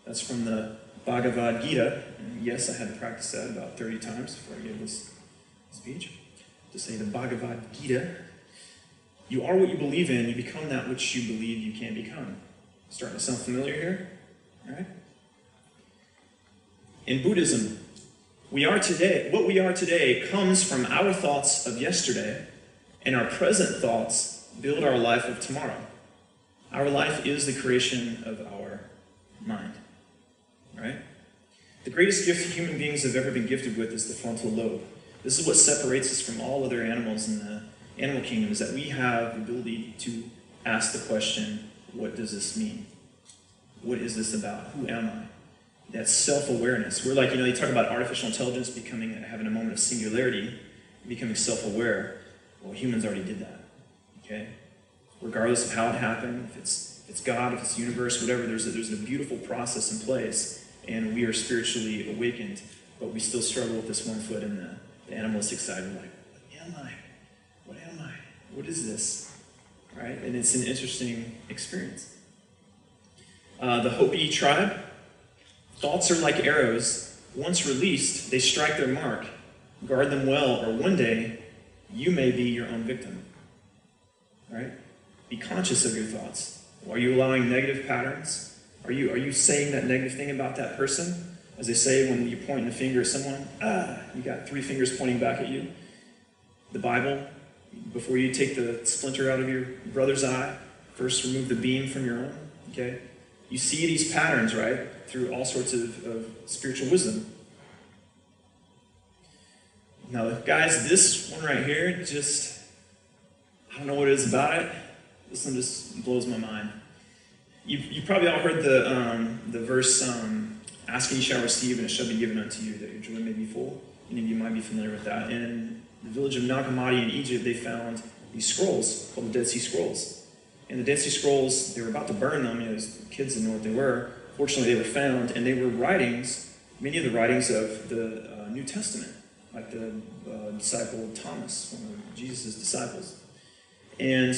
That's from the Bhagavad Gita. And yes, I had to practice that about 30 times before I gave this speech. To say the Bhagavad Gita. You are what you believe in. You become that which you believe you can become. Starting to sound familiar here? All right? In Buddhism, what we are today comes from our thoughts of yesterday, and our present thoughts build our life of tomorrow. Our life is the creation of our mind, right? The greatest gift human beings have ever been gifted with is the frontal lobe. This is what separates us from all other animals in the animal kingdom, is that we have the ability to ask the question, what does this mean? What is this about? Who am I? That's self-awareness. We're like, they talk about artificial intelligence having a moment of singularity, becoming self-aware. Well, humans already did that, okay? Regardless of how it happened, if it's it's God, if it's the universe, whatever, there's a beautiful process in place, and we are spiritually awakened, but we still struggle with this one foot in the animalistic side. We're like, what am I? What am I? What is this? Right? And it's an interesting experience. The Hopi tribe, thoughts are like arrows. Once released, they strike their mark. Guard them well, or one day, you may be your own victim. Right? Be conscious of your thoughts. Are you allowing negative patterns? Are you saying that negative thing about that person? As they say when you point the finger at someone, you got 3 fingers pointing back at you. The Bible, before you take the splinter out of your brother's eye, first remove the beam from your own. Okay? You see these patterns, right? Through all sorts of spiritual wisdom. Now, guys, this one right here, just, I don't know what it is about it. This one just blows my mind. You probably all heard the verse, ask and you shall receive, and it shall be given unto you, that your joy may be full. Many of you might be familiar with that. In the village of Nag Hammadi in Egypt, they found these scrolls called the Dead Sea Scrolls. And the Dead Sea Scrolls, they were about to burn them. Kids didn't know what they were. Fortunately, they were found, and they were writings, many of the writings of the New Testament, like the disciple Thomas, one of Jesus' disciples. And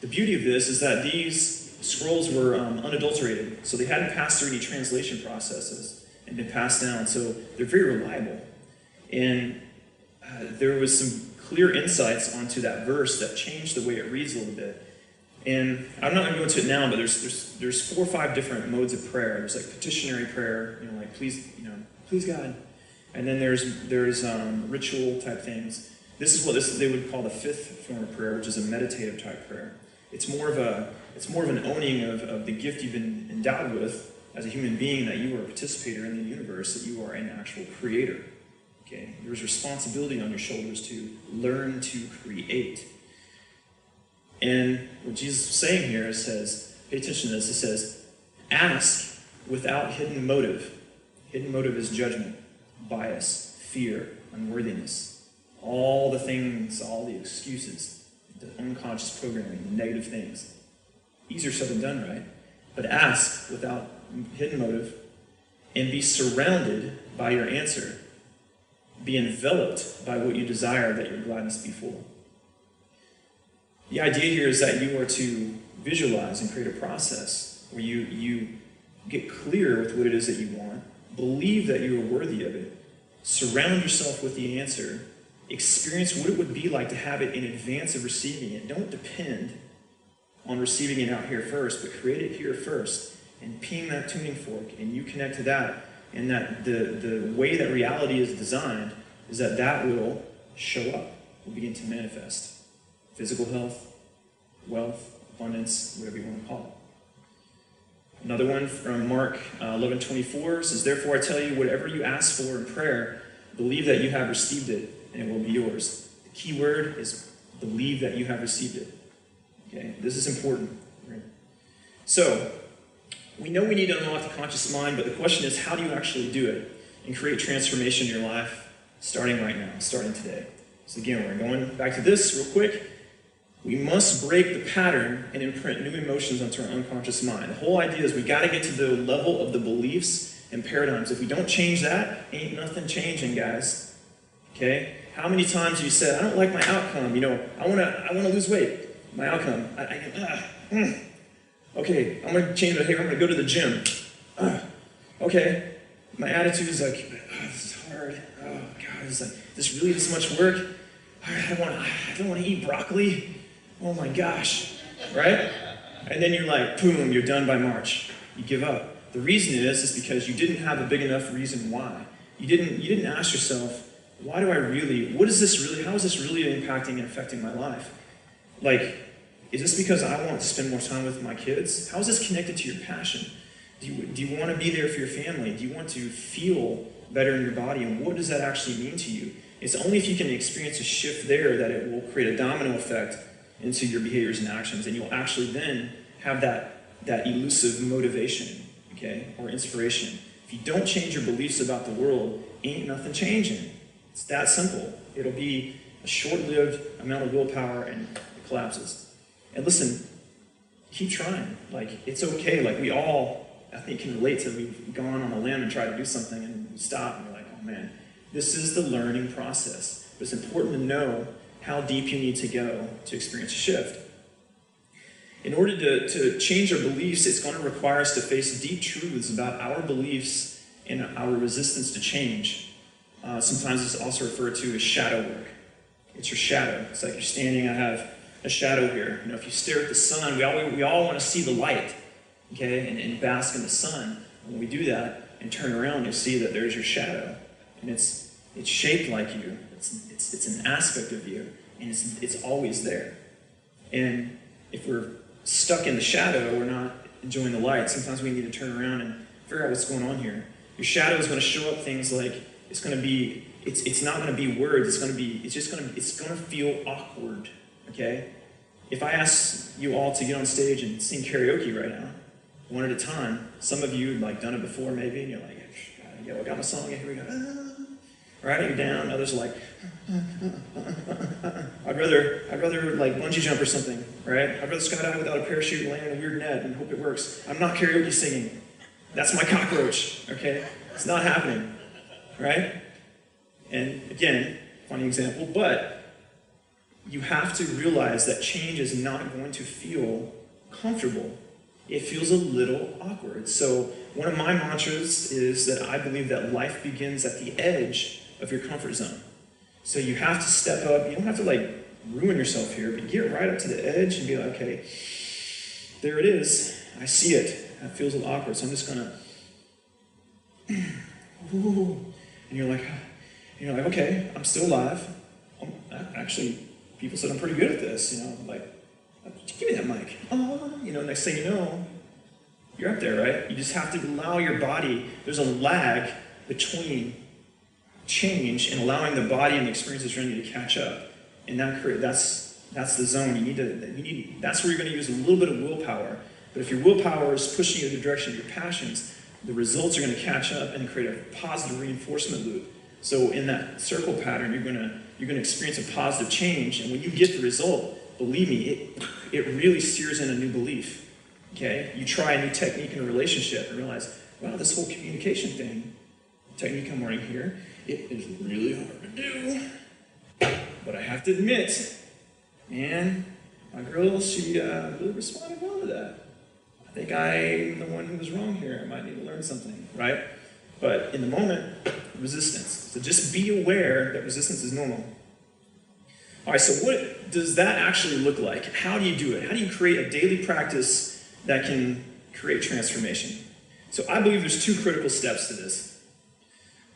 the beauty of this is that these scrolls were unadulterated, so they hadn't passed through any translation processes and been passed down, so they're very reliable. And there was some clear insights onto that verse that changed the way it reads a little bit. And I'm not going to go into it now, but there's 4 or 5 different modes of prayer. There's like petitionary prayer, like please God. And then there's ritual type things. This is what they would call the 5th form of prayer, which is a meditative type prayer. It's more of an owning of the gift you've been endowed with as a human being, that you are a participator in the universe, that you are an actual creator. Okay? There's responsibility on your shoulders to learn to create. And what Jesus is saying here, says, pay attention to this, it says, ask without hidden motive. Hidden motive is judgment, bias, fear, unworthiness. All the things, all the excuses, the unconscious programming, the negative things. Easier said than done, right? But ask without hidden motive and be surrounded by your answer. Be enveloped by what you desire, that your gladness be full. The idea here is that you are to visualize and create a process where you get clear with what it is that you want, believe that you are worthy of it, surround yourself with the answer, experience what it would be like to have it in advance of receiving it. Don't depend on receiving it out here first, but create it here first, and ping that tuning fork, and you connect to that, and that the way that reality is designed is that will show up, will begin to manifest. Physical health, wealth, abundance, whatever you want to call it. Another one from Mark 11:24 says, therefore I tell you, whatever you ask for in prayer, believe that you have received it, and it will be yours. The key word is believe that you have received it. Okay, this is important. Right? So, we know we need to unlock the conscious mind, but the question is, how do you actually do it and create transformation in your life starting right now, starting today? So again, we're going back to this real quick. We must break the pattern and imprint new emotions onto our unconscious mind. The whole idea is we got to get to the level of the beliefs and paradigms. If we don't change that, ain't nothing changing, guys. Okay? How many times have you said, I don't like my outcome, I want to lose weight. My outcome, okay, I'm going to change my behavior, I'm going to go to the gym. Okay, my attitude is like, this is hard. Oh, God, it's like, this really this much work? I don't want to eat broccoli. Oh my gosh, right? And then you're like, boom, you're done by March. You give up. The reason is because you didn't have a big enough reason why. You didn't ask yourself, how is this really impacting and affecting my life? Like, is this because I want to spend more time with my kids? How is this connected to your passion? Do you want to be there for your family? Do you want to feel better in your body? And what does that actually mean to you? It's only if you can experience a shift there that it will create a domino effect into your behaviors and actions, and you'll actually then have that elusive motivation, okay, or inspiration. If you don't change your beliefs about the world, ain't nothing changing. It's that simple. It'll be a short-lived amount of willpower and it collapses. And listen, keep trying. Like, it's okay. Like, we all, I think, can relate to, we've gone on a limb and tried to do something and we stop and we're like, oh man, this is the learning process. But it's important to know how deep you need to go to experience a shift. In order to change our beliefs, it's going to require us to face deep truths about our beliefs and our resistance to change. Sometimes it's also referred to as shadow work. It's your shadow. It's like you're standing, I have a shadow here. You know, if you stare at the sun, we all want to see the light, okay, and bask in the sun. And when we do that and turn around, you'll see that there's your shadow. And it's shaped like you. It's an aspect of you, and it's always there. And if we're stuck in the shadow, we're not enjoying the light. Sometimes we need to turn around and figure out what's going on here. Your shadow is going to show up things like it's going to be. It's not going to be words. It's going to feel awkward. Okay. If I ask you all to get on stage and sing karaoke right now, one at a time, some of you like done it before maybe, and you're like, yeah, I got my song, and here we go. Right, you're down. Others are like, I'd rather like bungee jump or something, right? I'd rather skydive without a parachute and land in a weird net and hope it works. I'm not karaoke singing. That's my cockroach, okay? It's not happening, right? And again, funny example, but you have to realize that change is not going to feel comfortable. It feels a little awkward. So one of my mantras is that I believe that life begins at the edge of your comfort zone. So you have to step up. You don't have to like ruin yourself here, but get right up to the edge and be like, okay, there it is. I see it. It feels a little awkward, so I'm just gonna, and you're like, okay, I'm still alive. Actually, people said I'm pretty good at this. You know, like, give me that mic. Oh, you know, next thing you know, you're up there, right? You just have to allow your body. There's a lag between change and allowing the body and the experiences around you to catch up, and that's the zone you need. That's where you're going to use a little bit of willpower. But if your willpower is pushing you in the direction of your passions, the results are going to catch up and create a positive reinforcement loop. So in that circle pattern, you're going to experience a positive change, and when you get the result, believe me, it really steers in a new belief. Okay, you try a new technique in a relationship and realize, wow, this whole communication thing, technique I'm learning here, it is really hard to do. But I have to admit, man, my girl, she really responded well to that. I think I'm the one who was wrong here. I might need to learn something, right? But in the moment, resistance. So just be aware that resistance is normal. All right, so what does that actually look like? How do you do it? How do you create a daily practice that can create transformation? So I believe there's two critical steps to this.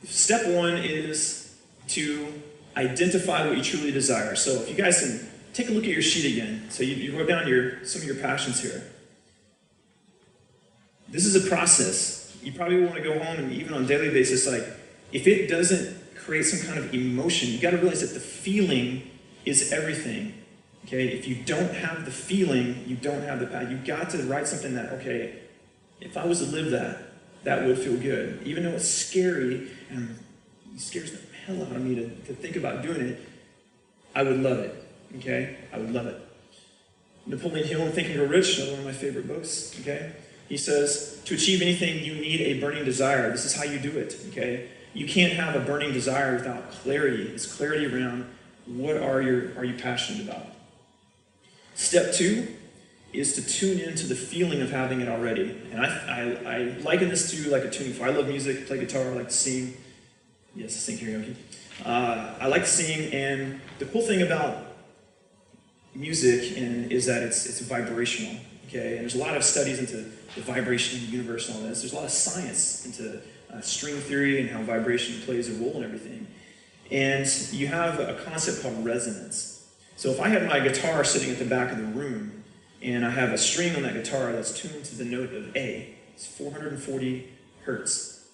Step one is to identify what you truly desire. So if you guys can take a look at your sheet again. So you wrote down some of your passions here. This is a process. You probably want to go home and even on a daily basis, like, if it doesn't create some kind of emotion, you got to realize that the feeling is everything. Okay? If you don't have the feeling, you don't have the path. You've got to write something that, okay, if I was to live that would feel good. Even though it's scary and it scares the hell out of me to think about doing it, I would love it. Okay? I would love it. Napoleon Hill in Think and Grow Rich, another one of my favorite books. Okay? He says, to achieve anything, you need a burning desire. This is how you do it. Okay? You can't have a burning desire without clarity. It's clarity around what are you passionate about. Step two is to tune into the feeling of having it already. And I liken this to like a tuning fork. I love music, play guitar, I like to sing. Yes, I sing karaoke. I like to sing, and the cool thing about music is that it's vibrational. Okay, and there's a lot of studies into the vibration of the universe and all this. There's a lot of science into string theory and how vibration plays a role in everything. And you have a concept called resonance. So if I have my guitar sitting at the back of the room, and I have a string on that guitar that's tuned to the note of A, it's 440 hertz.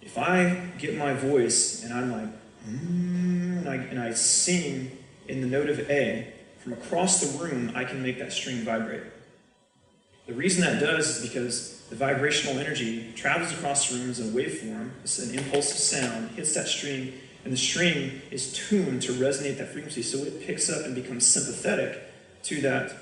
If I get my voice and I'm like, and I sing in the note of A, from across the room, I can make that string vibrate. The reason that does is because the vibrational energy travels across the room as a waveform. It's an impulse of sound, hits that string, and the string is tuned to resonate that frequency, so it picks up and becomes sympathetic to that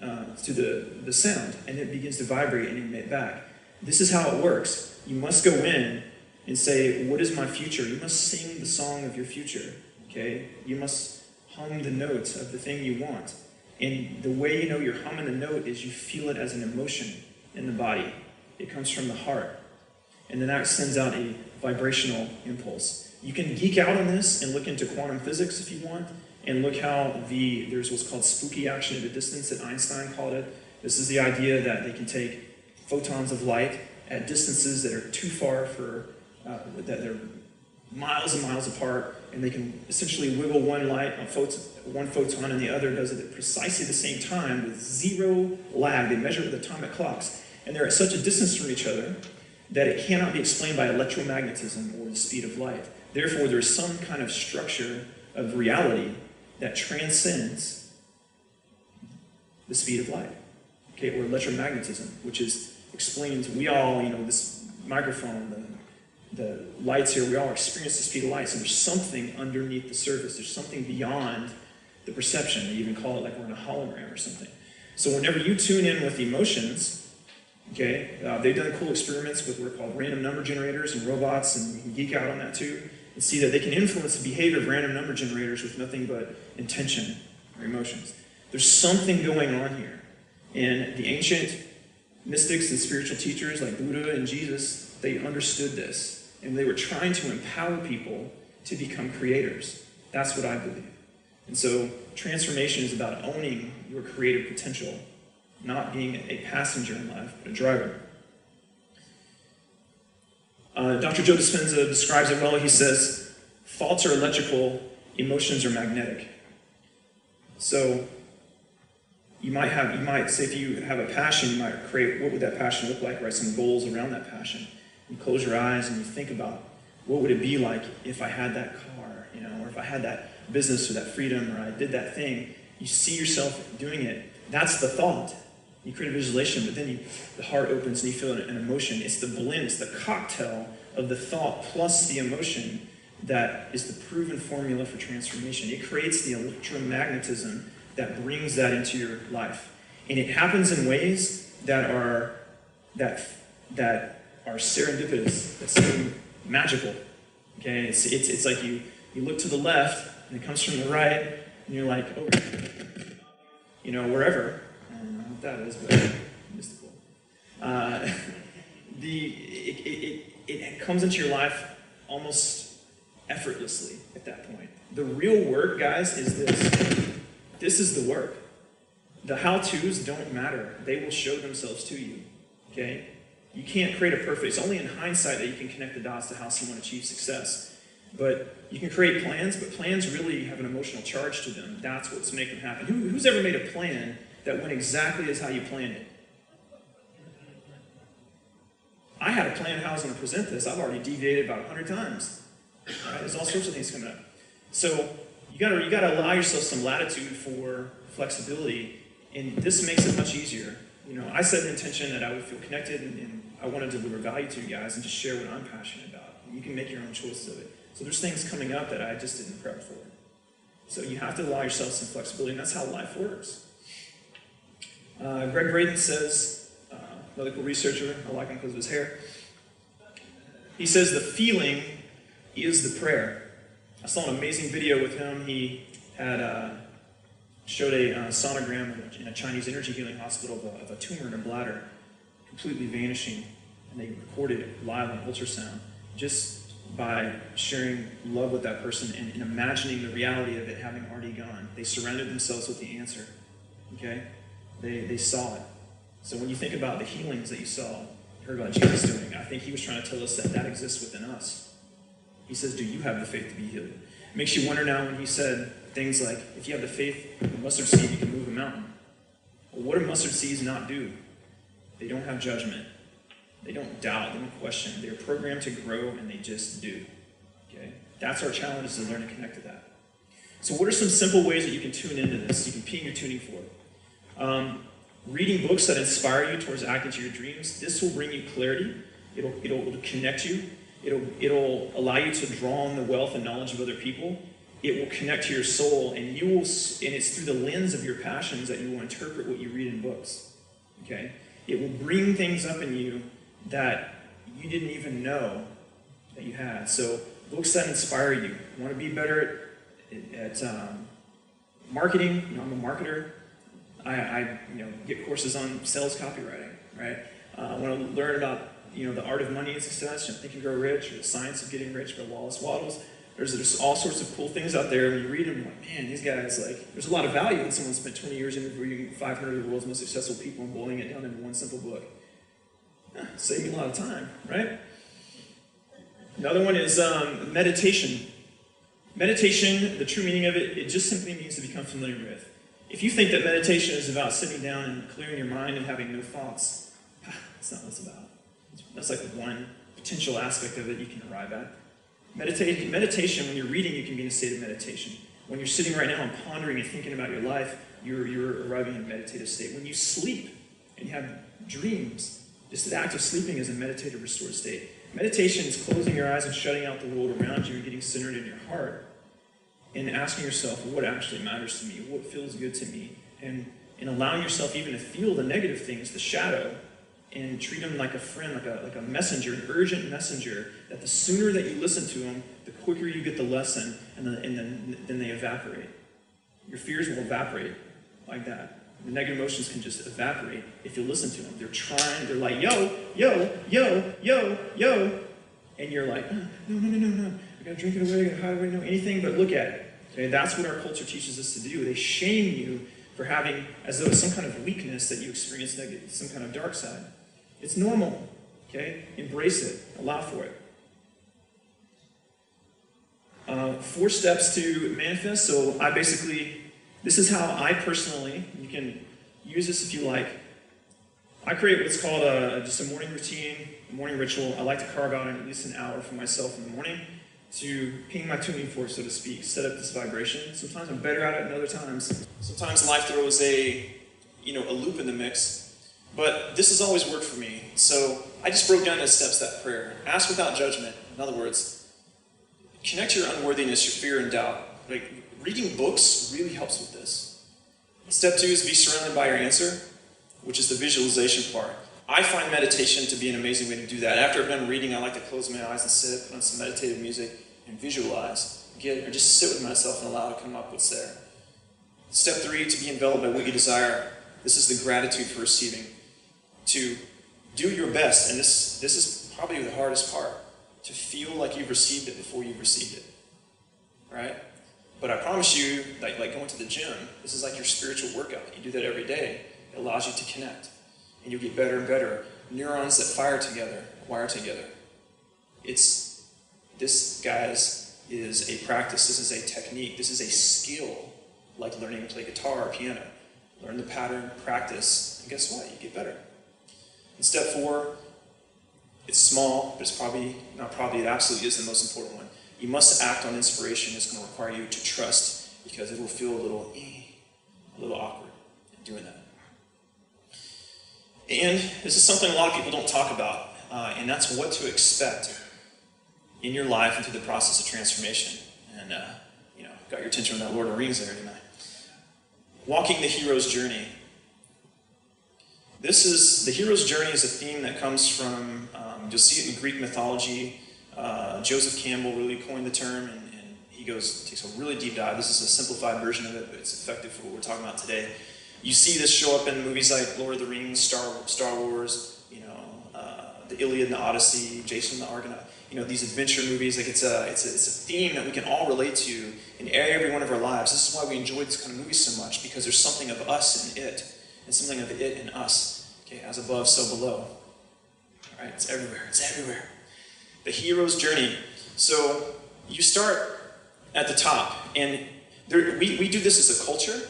to the sound, and it begins to vibrate and emit back. This is how it works. You must go in and say, what is my future? You must sing the song of your future, okay? You must hum the notes of the thing you want. And the way you know you're humming the note is you feel it as an emotion in the body. It comes from the heart. And then that sends out a vibrational impulse. You can geek out on this and look into quantum physics if you want, and look how there's what's called spooky action at a distance that Einstein called it. This is the idea that they can take photons of light at distances that are too far that they're miles and miles apart, and they can essentially wiggle one photon and the other does it at precisely the same time with zero lag. They measure it with atomic clocks, and they're at such a distance from each other that it cannot be explained by electromagnetism or the speed of light. Therefore, there's some kind of structure of reality that transcends the speed of light, okay, or electromagnetism, which explains, we all, this microphone, the lights here, we all experience the speed of light, so there's something underneath the surface, there's something beyond the perception. They even call it like we're in a hologram or something. So whenever you tune in with emotions, okay, they've done cool experiments with what are called random number generators and robots, and you can geek out on that too, and see that they can influence the behavior of random number generators with nothing but intention or emotions. There's something going on here. And the ancient mystics and spiritual teachers like Buddha and Jesus, they understood this. And they were trying to empower people to become creators. That's what I believe. And so transformation is about owning your creative potential, not being a passenger in life, but a driver. Dr. Joe Dispenza describes it well. He says, thoughts are electrical, emotions are magnetic. So you might say, if you have a passion, you might create, what would that passion look like, write some goals around that passion. You close your eyes and you think about, what would it be like if I had that car, or if I had that business or that freedom, or I did that thing. You see yourself doing it. That's the thought. You create a visualization, but then the heart opens and you feel an emotion. It's the blend, it's the cocktail of the thought plus the emotion that is the proven formula for transformation. It creates the electromagnetism that brings that into your life. And it happens in ways that are serendipitous, that seem magical. Okay, it's like you look to the left and it comes from the right, and you're like, oh, wherever. I don't know what that is, but mystical. It comes into your life almost effortlessly at that point. The real work, guys, is this. This is the work. The how-tos don't matter. They will show themselves to you. Okay? You can't create a perfect. It's only in hindsight that you can connect the dots to how someone achieves success. But you can create plans, but plans really have an emotional charge to them. That's what's making them happen. Who's ever made a plan that went exactly as how you planned it? I had a plan how I was going to present this. I've already deviated about 100 times. Right? There's all sorts of things coming up. So you gotta allow yourself some latitude for flexibility, and this makes it much easier. I set an intention that I would feel connected and I want to deliver value to you guys and just share what I'm passionate about. You can make your own choices of it. So there's things coming up that I just didn't prep for. So you have to allow yourself some flexibility, and that's how life works. Greg Braden says, another cool researcher, I like him because of his hair. He says the feeling is the prayer. I saw an amazing video with him. He had showed a sonogram in a Chinese energy healing hospital of a tumor in a bladder completely vanishing, and they recorded it live on ultrasound just by sharing love with that person and imagining the reality of it having already gone. They surrounded themselves with the answer. Okay? They saw it. So when you think about the healings that you saw, heard about Jesus doing, I think he was trying to tell us that exists within us. He says, do you have the faith to be healed? It makes you wonder now when he said things like, if you have the faith of a mustard seed, you can move a mountain. Well, what do mustard seeds not do? They don't have judgment. They don't doubt. They don't question. They're programmed to grow, and they just do. Okay? That's our challenge, is to learn to connect to that. So what are some simple ways that you can tune into this? You can ping your tuning fork. Reading books that inspire you towards acting to your dreams. This will bring you clarity. It'll connect you. It'll allow you to draw on the wealth and knowledge of other people. it will connect to your soul, and you will, and it's through the lens of your passions that you will interpret what you read in books. Okay? It will bring things up in you that you didn't even know that you had. So books that inspire you. You want to be better at marketing. You know, I'm a marketer. I get courses on sales copywriting, right? I want to learn about the art of money and success, Think and Grow Rich, or the science of getting rich by Wallace Wattles. There's all sorts of cool things out there. When you read them, you're like, man, these guys, there's a lot of value when someone spent 20 years interviewing 500 of the world's most successful people and boiling it down into one simple book. Saved me a lot of time, right? Another one is meditation. Meditation, the true meaning of it, it just simply means to become familiar with. If you think that meditation is about sitting down and clearing your mind and having no thoughts, that's not what it's about. That's like one potential aspect of it you can arrive at. Meditation, when you're reading, you can be in a state of meditation. When you're sitting right now and pondering and thinking about your life, you're arriving in a meditative state. When you sleep and you have dreams, just the act of sleeping is a meditative, restored state. Meditation is closing your eyes and shutting out the world around you and getting centered in your heart and asking yourself what actually matters to me, what feels good to me, and allowing yourself even to feel the negative things, the shadow, and treat them like a friend, like a messenger, an urgent messenger, that the sooner that you listen to them, the quicker you get the lesson, and then they evaporate. Your fears will evaporate like that. The negative emotions can just evaporate if you listen to them. They're like, yo, yo, yo, yo, yo. And you're like, no. I gotta drink it away, I gotta hide away, no, anything but look at it. Okay, that's what our culture teaches us to do. They shame you for having, as though it's some kind of weakness that you experience negative, some kind of dark side. It's normal, okay? Embrace it, allow for it. 4 steps to manifest. So this is how I personally, you can use this if you like. I create what's called just a morning routine, a morning ritual. I like to carve out at least an hour for myself in the morning to ping my tuning fork, so to speak, set up this vibration. Sometimes I'm better at it than other times. Sometimes life throws a loop in the mix, but this has always worked for me. So I just broke down into steps that prayer. Ask without judgment. In other words, connect your unworthiness, your fear and doubt. Reading books really helps with this. Step 2 is be surrounded by your answer, which is the visualization part. I find meditation to be an amazing way to do that. After I'm done reading, I like to close my eyes and sit, put on some meditative music, and visualize. Or just sit with myself and allow it to come up what's there. Step 3, to be enveloped by what you desire. This is the gratitude for receiving. To do your best, and this is probably the hardest part, to feel like you've received it before you've received it. Right? But I promise you, like going to the gym, this is like your spiritual workout. You do that every day. It allows you to connect. And you'll get better and better. Neurons that fire together, wire together. This, guys, is a practice. This is a technique. This is a skill, like learning to play guitar or piano. Learn the pattern, practice, and guess what? You get better. And step 4, it's small, but it absolutely is the most important one. You must act on inspiration. It's going to require you to trust, because it will feel a little awkward doing that. And this is something a lot of people don't talk about, and that's what to expect in your life and through the process of transformation. And, got your attention on that Lord of the Rings there, didn't I? Walking the hero's journey. The hero's journey is a theme that comes from, you'll see it in Greek mythology. Joseph Campbell really coined the term, and he takes a really deep dive. This is a simplified version of it, but it's effective for what we're talking about today. You see this show up in movies like Lord of the Rings, Star Wars, the Iliad and the Odyssey, Jason and the Argonaut. These adventure movies. It's a theme that we can all relate to in every one of our lives. This is why we enjoy this kind of movies so much, because there's something of us in it, and something of it in us. Okay, as above, so below. All right, it's everywhere. It's everywhere. The hero's journey. So you start at the top, and we do this as a culture.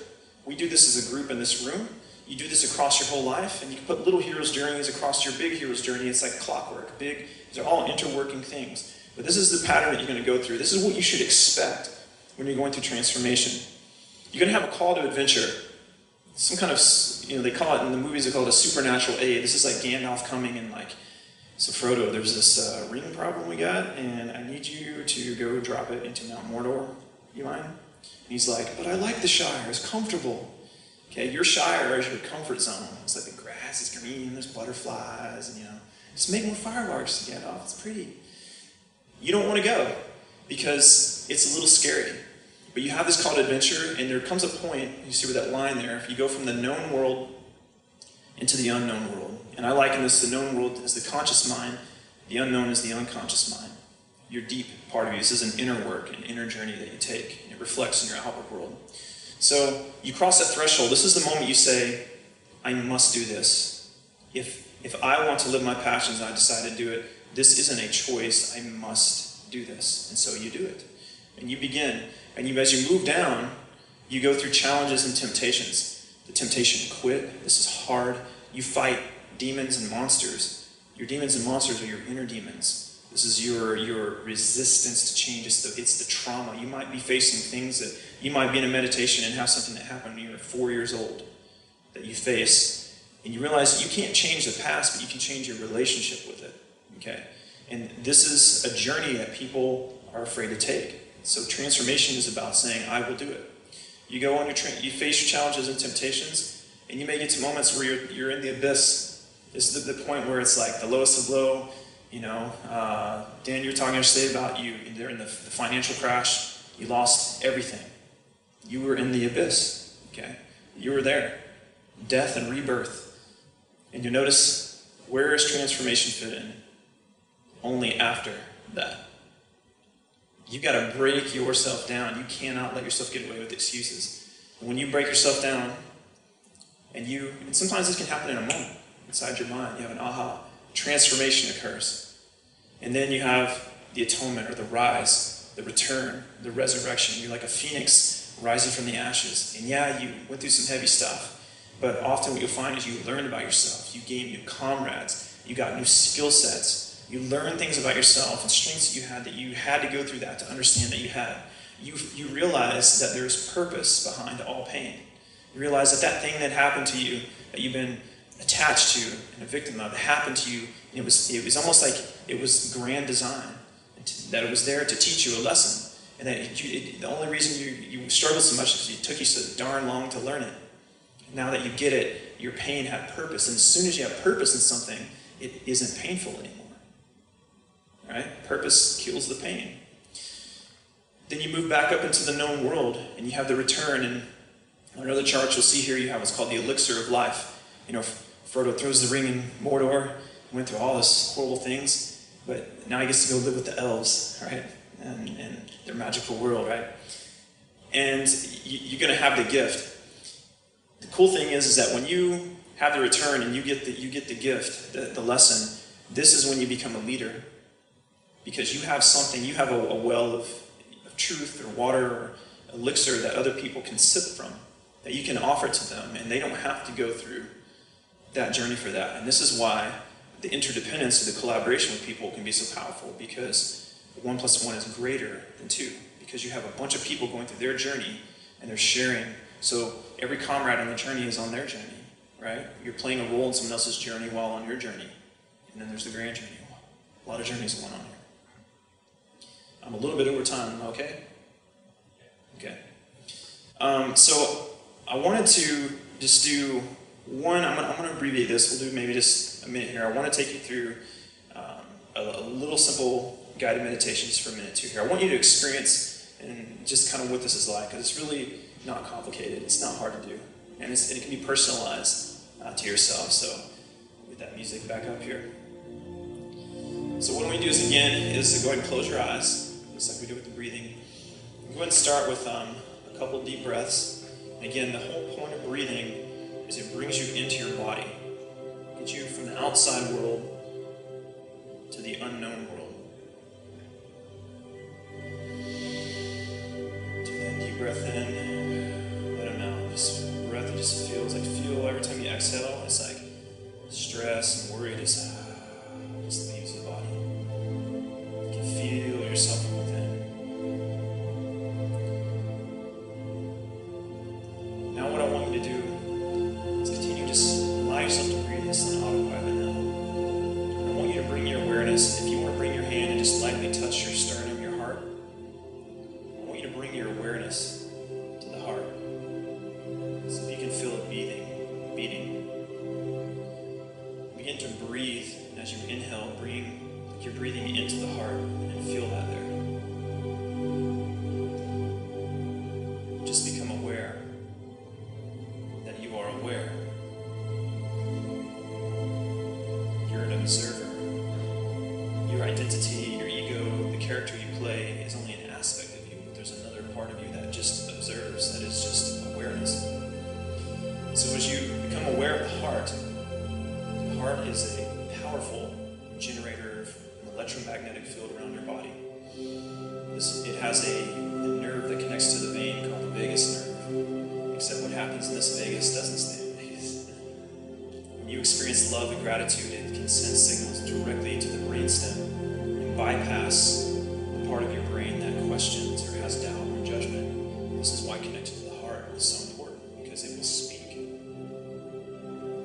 We do this as a group in this room. You do this across your whole life, and you can put little hero's journeys across your big hero's journey. It's like clockwork. These are all interworking things. But this is the pattern that you're going to go through. This is what you should expect when you're going through transformation. You're going to have a call to adventure. Some kind of, they call it, in the movies, they call it a supernatural aid. This is like Gandalf coming and so Frodo, there's this ring problem we got, and I need you to go drop it into Mount Mordor. You mind? And he's like, but I like the Shire, it's comfortable. Okay, your Shire is your comfort zone. It's like the grass is green, there's butterflies, and just make more fireworks to get off, it's pretty. You don't want to go because it's a little scary. But you have this called adventure, and there comes a point, you see where that line there, if you go from the known world into the unknown world. And I liken this, the known world as the conscious mind, the unknown is the unconscious mind. Your deep part of you. This is an inner work, an inner journey that you take, and it reflects in your outward world. So you cross that threshold. This is the moment you say, I must do this. If I want to live my passions and I decide to do it, this isn't a choice, I must do this. And so you do it. And you begin. And as you move down, you go through challenges and temptations. The temptation to quit, this is hard. You fight demons and monsters. Your demons and monsters are your inner demons. This is your resistance to change. It's the trauma. You might be facing things that you might be in a meditation and have something that happened when you were 4 years old that you face. And you realize you can't change the past, but you can change your relationship with it. Okay? And this is a journey that people are afraid to take. So transformation is about saying, I will do it. You go on you face your challenges and temptations, and you may get to moments where you're in the abyss. This is the point where it's like the lowest of low. Dan, you were talking yesterday about during the financial crash, you lost everything. You were in the abyss, okay? You were there. Death and rebirth. And you notice, where is transformation fit in? Only after that. You've got to break yourself down. You cannot let yourself get away with excuses. And when you break yourself down, and sometimes this can happen in a moment, inside your mind, you have an aha, transformation occurs. And then you have the atonement or the rise, the return, the resurrection. You're like a phoenix rising from the ashes. And yeah, you went through some heavy stuff, but often what you'll find is you learn about yourself. You gain new comrades. You got new skill sets. You learn things about yourself and strengths that you had to go through that to understand that you had. You realize that there's purpose behind all pain. You realize that thing that happened to you, that you've been attached to and a victim of, happened to you, and it was almost like it was grand design, that it was there to teach you a lesson. And that the only reason you struggled so much is because it took you so darn long to learn it. Now that you get it, your pain had purpose. And as soon as you have purpose in something, it isn't painful anymore. Right? Purpose kills the pain. Then you move back up into the known world, and you have the return. And on another chart you'll see here, you have what's called the elixir of life. Frodo throws the ring in Mordor, went through all this horrible things, but now he gets to go live with the elves, right? And their magical world, right? And you're going to have the gift. The cool thing is that when you have the return and you get the gift, the lesson, this is when you become a leader. Because you have something, you have a well of truth or water or elixir that other people can sip from, that you can offer to them, and they don't have to go through that journey for that. And this is why the interdependence of the collaboration with people can be so powerful, because 1 + 1 is greater than 2, because you have a bunch of people going through their journey and they're sharing. So every comrade on the journey is on their journey, right? You're playing a role in someone else's journey while on your journey. And then there's the grand journey. A lot of journeys going on here. I'm a little bit over time, okay? Okay. So I wanted to just do one, I'm going to abbreviate this. We'll do maybe just a minute here. I want to take you through a little simple guided meditation just for a minute or two here. I want you to experience and just kind of what this is like, because it's really not complicated. It's not hard to do. And it can be personalized to yourself. So with that music back up here. So what I'm going to do is, again, is to go ahead and close your eyes, just like we do with the breathing. Go ahead and start with a couple deep breaths. And again, the whole point of breathing is it brings you into your body. Gets you from the outside world to the unknown world. Take that deep breath in, let it out. This breath, it just feels like, feel every time you exhale, it's like stress and worry just leaves the body. You can feel yourself from within. Now what I want you to do is continue just allow yourself to breathe this on autopilot now. I want you to bring your awareness, if you want to bring your hand and just lightly touch your sternum, your heart, I want you to bring your awareness awareness to the heart. So if you can feel it beating. Begin to breathe. As you inhale, you're breathing into the heart and feel that there. Just become aware that you are aware. You're an observer. Your identity, your ego, the character you play is only an aspect of you, but there's another part of you that just observes, that is just awareness. So as you become aware of the heart is a powerful generator of an electromagnetic field around your body. It has a nerve that connects to the vein called the vagus nerve, except what happens in this vagus doesn't stay in Vegas. When you experience love and gratitude, it can send signals directly into the brainstem and bypass the part of your brain that questions or has doubt or judgment. This is why connecting to the heart is so important, because it will speak.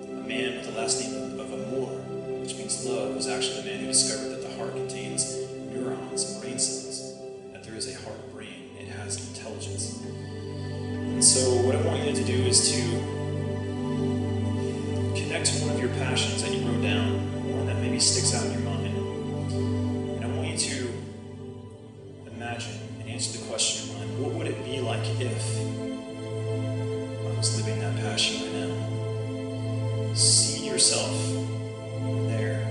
A man with the last name of Amour, which means love, was actually the man who discovered that the heart contains neurons and brain cells, that there is a heart brain, it has intelligence. And so what I want you to do is to connect to one of your passions that you wrote down, one that maybe sticks out in your mind. And I want you to imagine and answer the question in your mind, what would it be like if I was living that passion right now? See yourself there.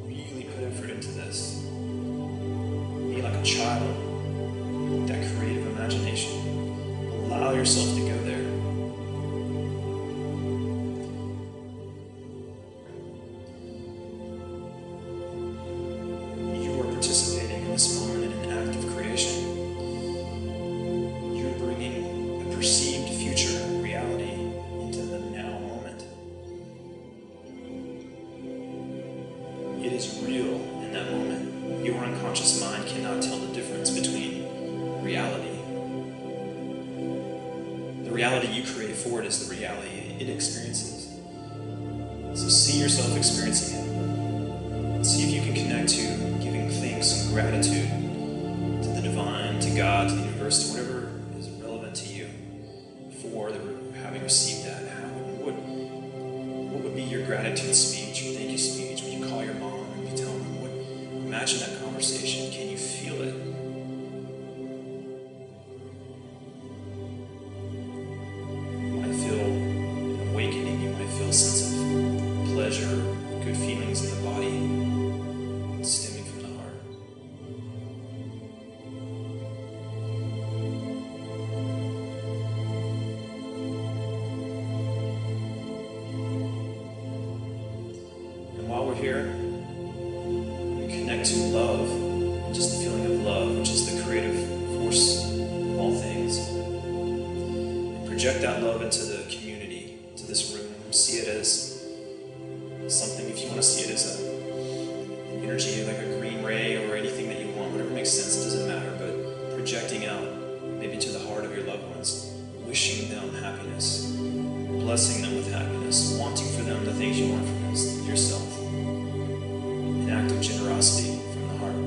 Really put effort into this. Be like a child with that creative imagination. Allow yourself to go there. You are participating in this moment in an act of creation. You're bringing a perceived future reality into the now moment. It is real in that moment. Your unconscious mind cannot tell the difference between reality. The reality you create for it is the reality it experiences. So see yourself experiencing it. See if you can connect to giving thanks and gratitude to the divine, to God, to the universe, to whatever is relevant to you for having received that. What would be your gratitude speech, your thank you speech? Would you call your mom and you tell them what? Imagine that conversation. Can you feel it? You might feel an awakening. You might feel a sense of pleasure, good feelings in the body, stemming from the heart. And while we're here, we connect to love, just the feeling of love, which is the creative force of all things. And project that love into the community, to this room. See it as something, if you want to see it as an energy, like a green ray or anything that you want, whatever makes sense, it doesn't matter, but projecting out maybe to the heart of your loved ones, wishing them happiness, blessing them with happiness, wanting for them the things you want from yourself. An act of generosity from the heart.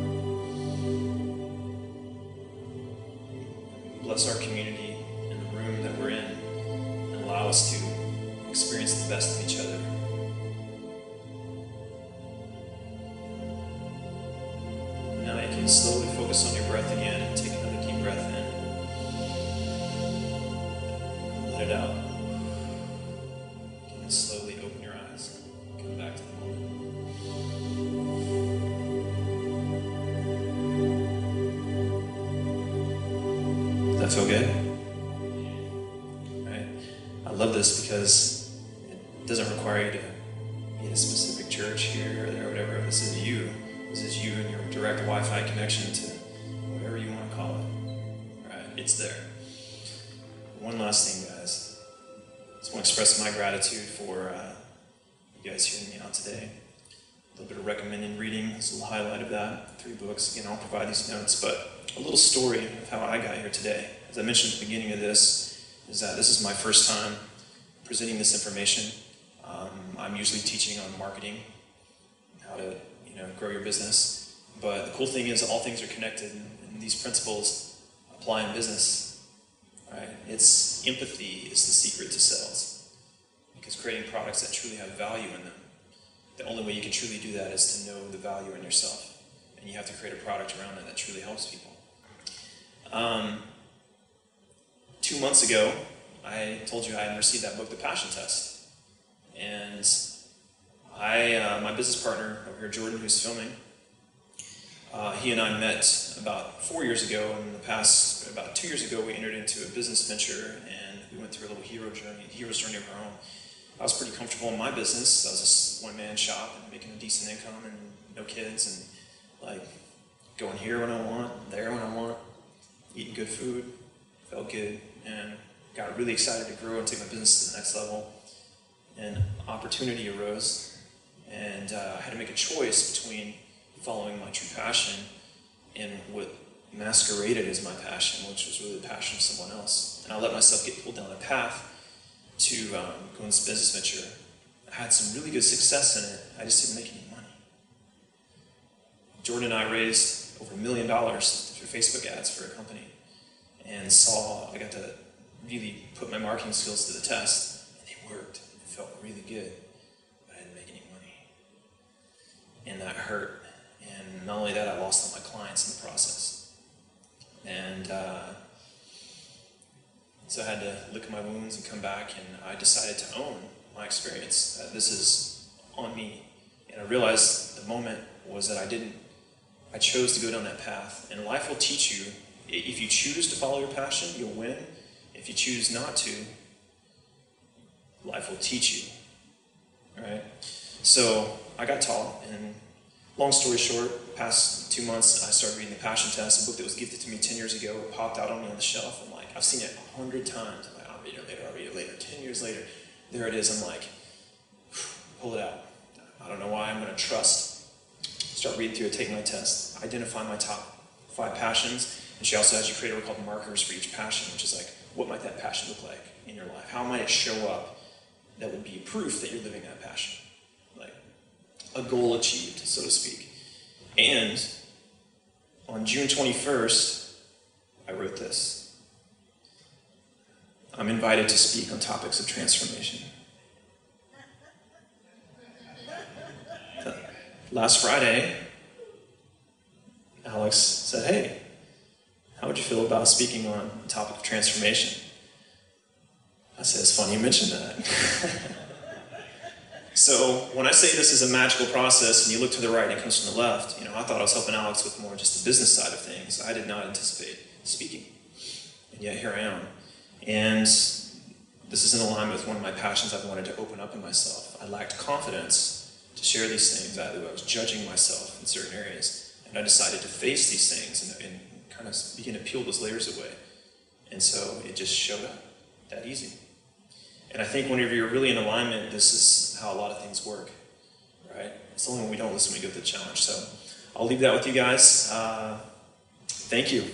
Bless our community and the room that we're in, and allow us to experience the best of each other. Now you can slowly focus on your breath again and take another deep breath in. Let it out. And slowly open your eyes. Come back to the moment. Does that feel good? Right? I love this because it doesn't require you to be in a specific church here or there or whatever. This is you. This is you and your direct Wi-Fi connection to whatever you want to call it. Right? It's there. One last thing, guys. I just want to express my gratitude for you guys hearing me out today. A little bit of recommended reading. This is a little highlight of that. 3 books. Again, I'll provide these notes, but a little story of how I got here today. As I mentioned at the beginning of this, is that this is my first time presenting this information. I'm usually teaching on marketing, how to grow your business. But the cool thing is all things are connected, and these principles apply in business, right? It's empathy is the secret to sales, because creating products that truly have value in them, the only way you can truly do that is to know the value in yourself, and you have to create a product around that that truly helps people. 2 months ago, I told you I had received that book, The Passion Test, and my business partner over here, Jordan, who's filming, he and I met about 4 years ago. In the past, about 2 years ago, we entered into a business venture, and we went through a little hero's journey of our own. I was pretty comfortable in my business. I was a one-man shop and making a decent income and no kids, and like going here when I want, there when I want, eating good food, felt good, and got really excited to grow and take my business to the next level. And opportunity arose, and I had to make a choice between following my true passion and what masqueraded as my passion, which was really the passion of someone else. And I let myself get pulled down a path to go in this business venture. I had some really good success in it. I just didn't make any money. Jordan and I raised over $1 million through Facebook ads for a company, and I got to really put my marketing skills to the test, and they worked. It felt really good, but I didn't make any money. And that hurt. And not only that, I lost all my clients in the process. And so I had to lick at my wounds and come back, and I decided to own my experience. This is on me. And I realized the moment was that I chose to go down that path. And life will teach you. If you choose to follow your passion, you'll win. If you choose not to, life will teach you. All right? So I got taught, and long story short, past 2 months, I started reading The Passion Test, a book that was gifted to me 10 years ago. It popped out on me on the shelf. I'm like, I've seen it 100 times. I'm like, I'll read it later. 10 years later, there it is. I'm like, pull it out. I don't know why. I'm going to trust. Start reading through it, take my test, identify my top 5 passions. And she also has you create a word called markers for each passion, which is like, what might that passion look like in your life? How might it show up that would be proof that you're living that passion? Like a goal achieved, so to speak. And on June 21st, I wrote this. I'm invited to speak on topics of transformation. Last Friday, Alex said, hey, how would you feel about speaking on the topic of transformation? I said, it's funny you mentioned that. So when I say this is a magical process and you look to the right and it comes from the left, I thought I was helping Alex with more just the business side of things. I did not anticipate speaking. And yet here I am. And this is in alignment with one of my passions. I've wanted to open up in myself. I lacked confidence to share these things. I was judging myself in certain areas. And I decided to face these things and kind of begin to peel those layers away. And so it just showed up that easy. And I think whenever you're really in alignment, this is how a lot of things work, right? It's only when we don't listen we go through the challenge. So I'll leave that with you guys. Thank you.